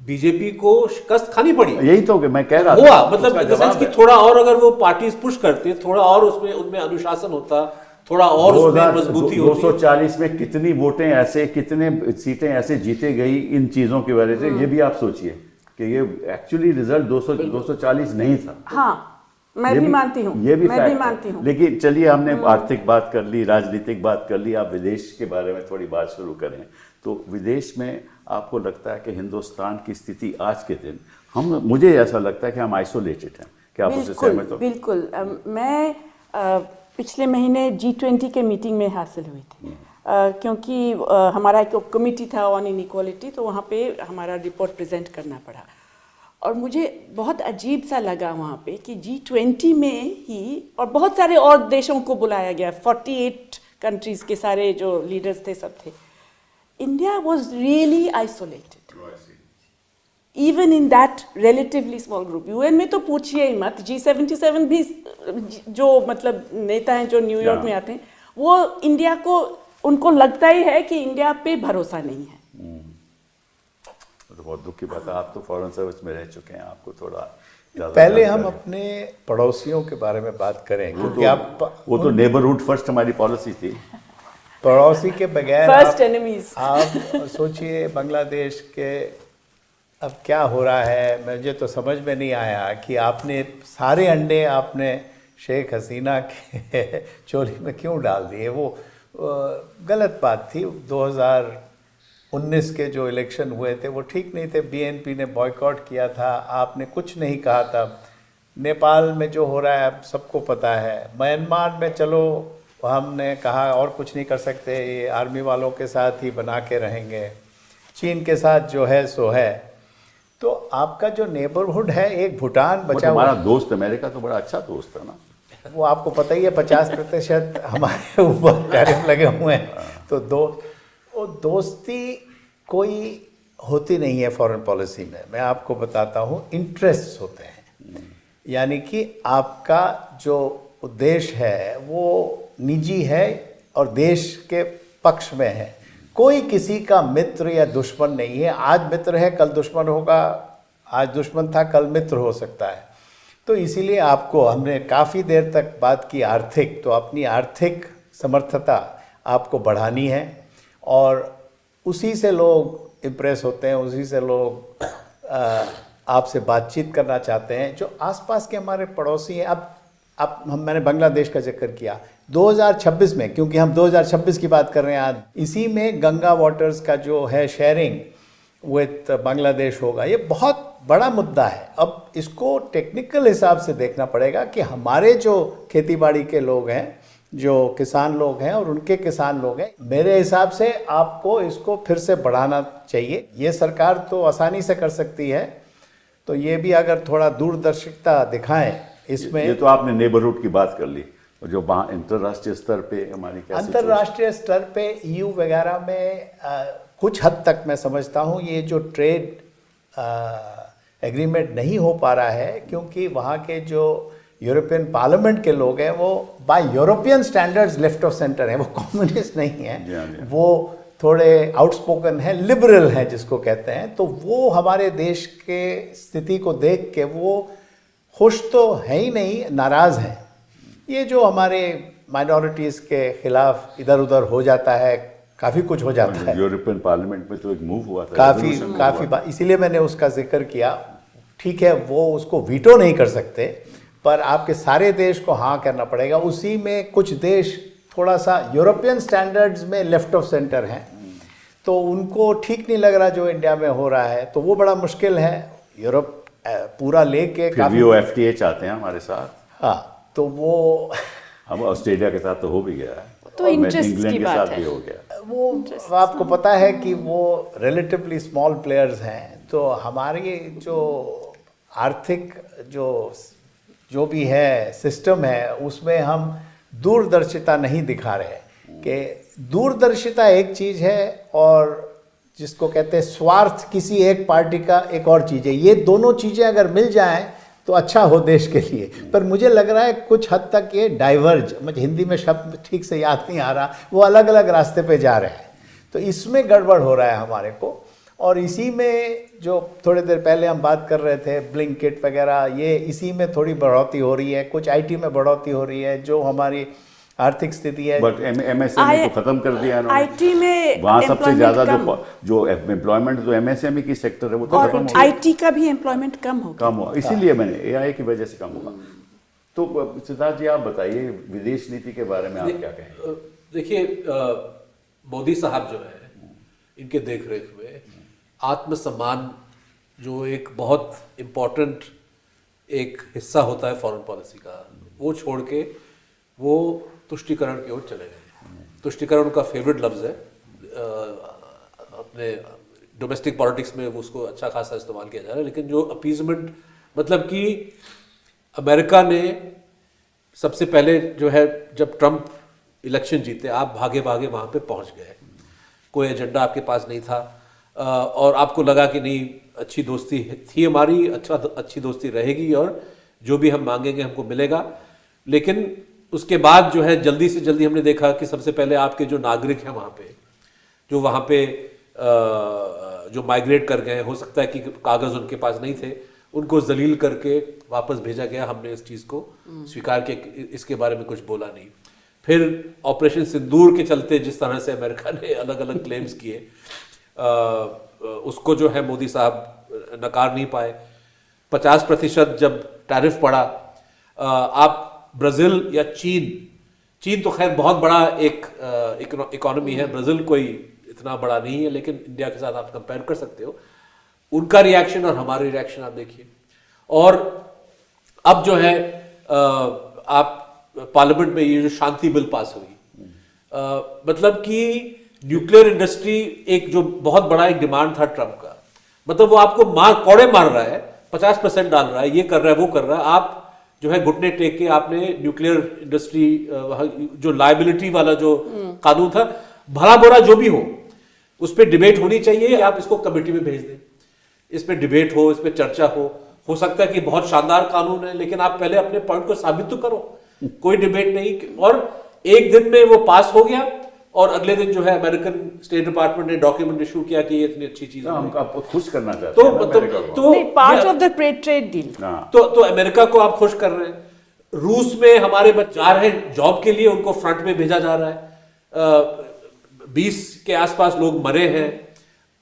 बीजेपी को शिकस्त खानी पड़ी, यही तो मैं कह रहा हुआ, था, मतलब उसका इन द सेंस जवाब कि है। थोड़ा और अगर वो पार्टीज पुश करते, थोड़ा और उसमें उनमें अनुशासन होता, थोड़ा और उसमें मजबूती होती। 240 में कितनी वोटें ऐसे, कितने सीटें ऐसे जीते गई इन चीजों की वजह से, ये भी आप सोचिए कि ये एक्चुअली रिजल्ट 240 नहीं था। हाँ, मैं ये भी मानती हूँ, ये भी मैं fact भी है। मानती हूँ। लेकिन चलिए, हमने आर्थिक बात कर ली, राजनीतिक बात कर ली, आप विदेश के बारे में थोड़ी बात शुरू करें। तो विदेश में आपको लगता है कि हिंदुस्तान की स्थिति आज के दिन, मुझे ऐसा लगता है कि हम आइसोलेटेड हैं, क्या आप उससे सहमत हो? बिल्कुल। मैं पिछले महीने G20 के मीटिंग में हासिल हुई थी, क्योंकि हमारा एक कमिटी था ऑन इनइक्वालिटी, तो वहाँ पे हमारा रिपोर्ट प्रेजेंट करना पड़ा। और मुझे बहुत अजीब सा लगा वहाँ पे कि G20 में ही, और बहुत सारे और देशों को बुलाया गया, 48 कंट्रीज़ के सारे जो लीडर्स थे सब थे, India was really isolated even in that relatively small group. UN में तो पूछिए ही मत, G77 भी जो मतलब नेता हैं जो न्यूयॉर्क में आते हैं, वो इंडिया को, उनको लगता ही है कि इंडिया पे भरोसा नहीं है। तो बहुत दुख की बात है, आप तो फॉरेन सर्विस में रह चुके हैं, आपको थोड़ा ज़्यादा पहले हम जानकारी है। अपने पड़ोसियों के बारे में बात करें, क्योंकि वो तो नेबरहुड फर्स्ट हमारी पॉलिसी थी। पड़ोसी के बगैर फर्स्ट एनिमीज। आप सोचिए बांग्लादेश के अब क्या हो रहा है। मुझे तो समझ में नहीं आया कि आपने सारे अंडे आपने शेख हसीना के चोली में क्यों डाल दिए। वो गलत बात थी। 2019 के जो इलेक्शन हुए थे वो ठीक नहीं थे, बीएनपी ने बॉयकॉट किया था, आपने कुछ नहीं कहा था। नेपाल में जो हो रहा है अब सबको पता है। म्यांमार में चलो हमने कहा और कुछ नहीं कर सकते, ये आर्मी वालों के साथ ही बना के रहेंगे। चीन के साथ जो है सो है। तो आपका जो नेबरहुड है, एक भूटान बचा हुआ हमारा दोस्त अमेरिका तो बड़ा अच्छा दोस्त है ना। वो आपको पता ही है 50% हमारे ऊपर टैरिफ लगे हुए हैं। तो वो दोस्ती कोई होती नहीं है फॉरेन पॉलिसी में। मैं आपको बताता हूँ, इंटरेस्ट होते हैं। यानी कि आपका जो उद्देश्य है वो निजी है और देश के पक्ष में है। कोई किसी का मित्र या दुश्मन नहीं है। आज मित्र है कल दुश्मन होगा, आज दुश्मन था कल मित्र हो सकता है। तो इसीलिए आपको, हमने काफ़ी देर तक बात की आर्थिक, तो अपनी आर्थिक समर्थता आपको बढ़ानी है और उसी से लोग इम्प्रेस होते हैं, उसी से लोग आपसे बातचीत करना चाहते हैं। जो आसपास के हमारे पड़ोसी हैं, अब मैंने बांग्लादेश का जिक्र किया 2026 में, क्योंकि हम 2026 की बात कर रहे हैं आज, इसी में गंगा वाटर्स का जो है शेयरिंग विथ बांग्लादेश होगा। ये बहुत बड़ा मुद्दा है। अब इसको टेक्निकल हिसाब से देखना पड़ेगा कि हमारे जो खेतीबाड़ी के लोग हैं, जो किसान लोग हैं और उनके किसान लोग हैं, मेरे हिसाब से आपको इसको फिर से बढ़ाना चाहिए। ये सरकार तो आसानी से कर सकती है, तो ये भी अगर थोड़ा दूरदर्शिता दिखाएं इसमें। ये तो आपने नेबरहुड की बात कर ली, और जो वहाँ अंतर्राष्ट्रीय स्तर पे हमारी क्या अंतर्राष्ट्रीय स्तर पे EU वगैरह में कुछ हद तक मैं समझता हूँ ये जो ट्रेड एग्रीमेंट नहीं हो पा रहा है, क्योंकि वहाँ के जो यूरोपियन पार्लियामेंट के लोग हैं वो bye European standards left of centre हैं, वो कम्युनिस्ट नहीं हैं, वो थोड़े आउटस्पोकन हैं, लिबरल हैं जिसको कहते हैं। तो वो हमारे देश के स्थिति को देख के वो खुश तो है ही नहीं, नाराज़ हैं। ये जो हमारे माइनॉरिटीज़ के खिलाफ इधर उधर हो जाता है, काफ़ी कुछ हो जाता है। यूरोपियन पार्लियामेंट में तो एक मूव हुआ था, काफ़ी बात, इसीलिए मैंने उसका जिक्र किया। ठीक है, वो उसको वीटो नहीं कर सकते, पर आपके सारे देश को हाँ करना पड़ेगा। उसी में कुछ देश थोड़ा सा यूरोपियन स्टैंडर्ड्स में लेफ्ट ऑफ सेंटर हैं, तो उनको ठीक नहीं लग रहा जो इंडिया में हो रहा है, तो वो बड़ा मुश्किल है। यूरोप पूरा लेके काफ़ी वो FTA चाहते हैं हमारे साथ। हाँ, तो वो हम ऑस्ट्रेलिया के साथ तो हो भी गया है, तो और इंटरेस्ट इंग्लैंड की के बात साथ है। भी हो गया। वो आपको पता है कि वो रिलेटिवली स्मॉल प्लेयर्स हैं, तो हमारी जो आर्थिक जो जो भी है सिस्टम है उसमें हम दूरदर्शिता नहीं दिखा रहे, कि दूरदर्शिता एक चीज़ है और जिसको कहते हैं स्वार्थ किसी एक पार्टी का एक और चीज़ है। ये दोनों चीज़ें अगर मिल जाएं तो अच्छा हो देश के लिए, पर मुझे लग रहा है कुछ हद तक ये डाइवर्ज, मुझे हिंदी में शब्द ठीक से याद नहीं आ रहा, वो अलग अलग रास्ते पे जा रहे हैं। तो इसमें गड़बड़ हो रहा है हमारे को। और इसी में जो थोड़ी देर पहले हम बात कर रहे थे ब्लिंकिट वगैरह, ये इसी में थोड़ी बढ़ोतरी हो रही है, कुछ आईटी में बढ़ोतरी हो रही है, जो हमारी आर्थिक स्थिति है। बट एमएसएमई को खत्म कर दिया इन्होंने। आईटी में वहाँ सबसे employment ज्यादा कम। जो एम्प्लॉयमेंट जो एमएसएमई की सेक्टर है वो तो और कम हो आईटी का भी एम्प्लॉयमेंट कम हो गया। कम हुआ, इसीलिए मैंने एआई की वजह से कम हुआ। तो सिद्धार्थ जी आप बताइए विदेश नीति के बारे में आप क्या कहेंगे? देखिए, मोदी साहब जो है, इनके देख रेख में आत्मसम्मान जो एक बहुत इम्पोर्टेंट एक हिस्सा होता है फॉरेन पॉलिसी का, वो छोड़ के वो तुष्टीकरण की ओर चले गए। तुष्टीकरण उनका फेवरेट लफ्ज़ है, अपने डोमेस्टिक पॉलिटिक्स में उसको अच्छा खासा इस्तेमाल किया जा रहा है। लेकिन जो अपीजमेंट, मतलब कि अमेरिका ने सबसे पहले जो है, जब ट्रंप इलेक्शन जीते, आप भागे भागे वहाँ पे पहुँच गए, कोई एजेंडा आपके पास नहीं था, और आपको लगा कि नहीं, अच्छी दोस्ती थी हमारी, अच्छी दोस्ती रहेगी और जो भी हम मांगेंगे हमको मिलेगा। लेकिन उसके बाद जो है जल्दी से जल्दी हमने देखा कि सबसे पहले आपके जो नागरिक हैं वहाँ पे, जो वहाँ पे जो माइग्रेट कर गए, हो सकता है कि कागज़ उनके पास नहीं थे, उनको जलील करके वापस भेजा गया। हमने इस चीज़ को स्वीकार किया, इसके बारे में कुछ बोला नहीं। फिर ऑपरेशन सिंदूर के चलते जिस तरह से अमेरिका ने अलग अलग क्लेम्स किए, उसको जो है मोदी साहब नकार नहीं पाए। 50% जब टैरिफ पड़ा, आप ब्राज़ील या चीन तो खैर बहुत बड़ा एक इकोनॉमी है, ब्राज़ील कोई इतना बड़ा नहीं है, लेकिन इंडिया के साथ आप कंपेयर कर सकते हो। उनका रिएक्शन और हमारे रिएक्शन आप देखिए। और अब जो है आप पार्लियामेंट में ये जो शांति बिल पास हुई, मतलब कि न्यूक्लियर इंडस्ट्री एक जो बहुत बड़ा एक डिमांड था ट्रम्प का, मतलब वो आपको कौड़े मार रहा है, 50% डाल रहा है, ये कर रहा है, वो कर रहा है। आप जो है घुटने टेक के आपने न्यूक्लियर इंडस्ट्री जो लायबिलिटी वाला जो कानून था, भला बुरा जो भी हो, उस पर डिबेट होनी चाहिए। आप इसको कमेटी में भेज दें, इस पर डिबेट हो, इस पर चर्चा हो सकता है कि बहुत शानदार कानून है, लेकिन आप पहले अपने पॉइंट को साबित तो करो। कोई डिबेट नहीं, और एक दिन में वो पास हो गया, और अगले दिन जो है अमेरिकन स्टेट डिपार्टमेंट ने डॉक्यूमेंट इशू किया कि ये इतनी अच्छी चीज है। हम आपको खुश करना चाहते हैं, तो part of the trade deal. तो अमेरिका को आप खुश कर रहे हैं। रूस में हमारे बच्चे जा रहे हैं जॉब के लिए, उनको फ्रंट में भेजा जा रहा है। 20 के आसपास लोग मरे हैं,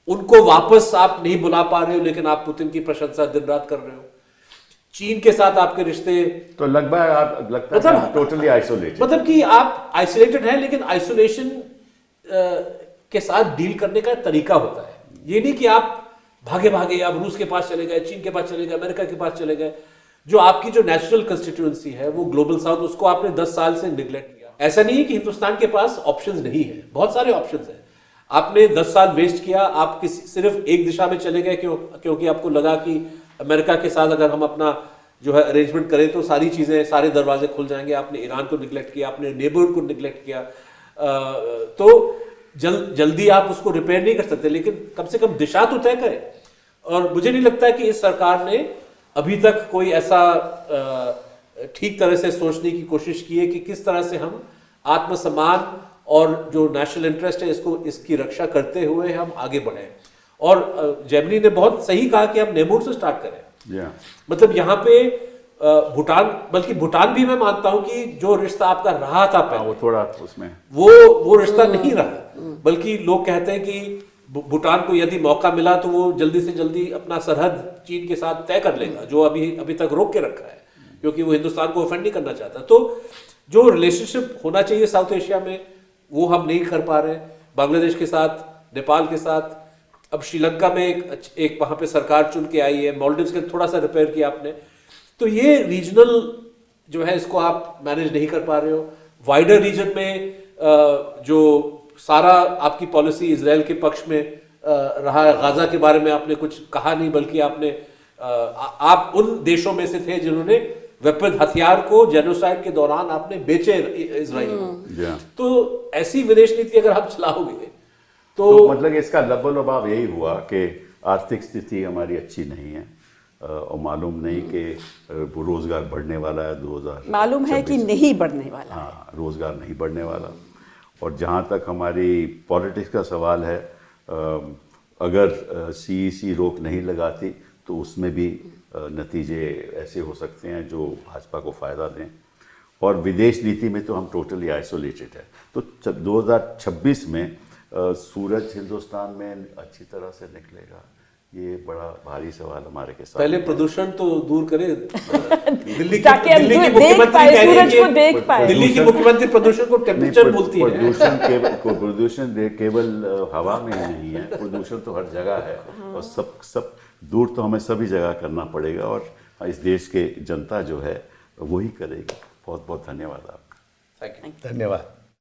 उनको वापस आप नहीं बुला पा रहे हो, लेकिन आप पुतिन की प्रशंसा दिन रात कर रहे हो। चीन के साथ आपके रिश्ते तो लगभग आप लगता है टोटली आइसोलेटेड, मतलब कि आप आइसोलेटेड हैं, लेकिन आइसोलेशन के साथ डील करने का तरीका होता है। ये नहीं कि आप भागे भागे आप रूस के पास चले गए, चीन के पास चले गए, अमेरिका के पास चले गए। जो आपकी जो नेचुरल कंस्टिट्यूएंसी है वो ग्लोबल साउथ, उसको आपने 10 साल से निगलेक्ट किया। ऐसा नहीं है कि हिंदुस्तान के पास ऑप्शंस नहीं है, बहुत सारे ऑप्शंस हैं। आपने 10 साल वेस्ट किया, आप सिर्फ एक दिशा में चले गए क्योंकि आपको लगा कि अमेरिका के साथ अगर हम अपना जो है अरेंजमेंट करें तो सारी चीज़ें, सारे दरवाजे खुल जाएंगे। आपने ईरान को निगलेक्ट किया, आपने नेबरहुड को निगलेक्ट किया, तो जल्दी आप उसको रिपेयर नहीं कर सकते, लेकिन कम से कम दिशा तो तय करें। और मुझे नहीं लगता कि इस सरकार ने अभी तक कोई ऐसा ठीक तरह से सोचने की कोशिश की है कि किस तरह से हम आत्मसम्मान और जो नेशनल इंटरेस्ट है इसकी रक्षा करते हुए हम आगे बढ़ें। और जेमिनी ने बहुत सही कहा कि हम नेबरहुड से स्टार्ट करें। मतलब यहाँ पे भूटान, बल्कि भूटान भी मैं मानता हूँ कि जो रिश्ता आपका रहा था पहले, वो थोड़ा उसमें वो रिश्ता नहीं रहा, बल्कि लोग कहते हैं कि भूटान को यदि मौका मिला तो वो जल्दी से जल्दी अपना सरहद चीन के साथ तय कर लेगा, जो अभी तक रोक के रखा है, क्योंकि वो हिंदुस्तान को ऑफेंड नहीं करना चाहता। तो जो रिलेशनशिप होना चाहिए साउथ एशिया में, वो हम नहीं कर पा रहे। बांग्लादेश के साथ, नेपाल के साथ, अब श्रीलंका में एक वहाँ पे सरकार चुन के आई है, मालदीव्स के थोड़ा सा रिपेयर किया आपने। तो ये रीजनल जो है इसको आप मैनेज नहीं कर पा रहे हो। वाइडर रीजन में जो सारा आपकी पॉलिसी इजराइल के पक्ष में रहा है, गाजा के बारे में आपने कुछ कहा नहीं, बल्कि आपने आप उन देशों में से थे जिन्होंने वेपन हथियार को जेनोसाइड के दौरान आपने बेचे इजराइल को। जी। तो ऐसी विदेश नीति अगर आप चलाओगे तो मतलब इसका लबोलबाव यही हुआ कि आर्थिक स्थिति हमारी अच्छी नहीं है और मालूम नहीं कि रोजगार बढ़ने वाला है 2000 मालूम है कि नहीं बढ़ने वाला। हाँ, रोजगार नहीं बढ़ने वाला। और जहाँ तक हमारी पॉलिटिक्स का सवाल है, अगर सीईसी रोक नहीं लगाती तो उसमें भी नतीजे ऐसे हो सकते हैं जो भाजपा को फ़ायदा दें। और विदेश नीति में तो हम टोटली आइसोलेटेड है। तो 2026 में सूरज हिंदुस्तान में अच्छी तरह से निकलेगा, ये बड़ा भारी सवाल हमारे के साथ। पहले प्रदूषण तो दूर करें। दिल्ली ताकि की देख मुख्यमंत्री पाए, कह रही सूरज है को देख पाए। दिल्ली की मुख्यमंत्री प्रदूषण को टेम्परेचर बोलती है। प्रदूषण केवल हवा में ही नहीं है, प्रदूषण तो हर जगह है। और सब दूर तो हमें सभी जगह करना पड़ेगा और इस देश के जनता जो है वही करेगी। बहुत बहुत धन्यवाद आपका। Thank you. धन्यवाद।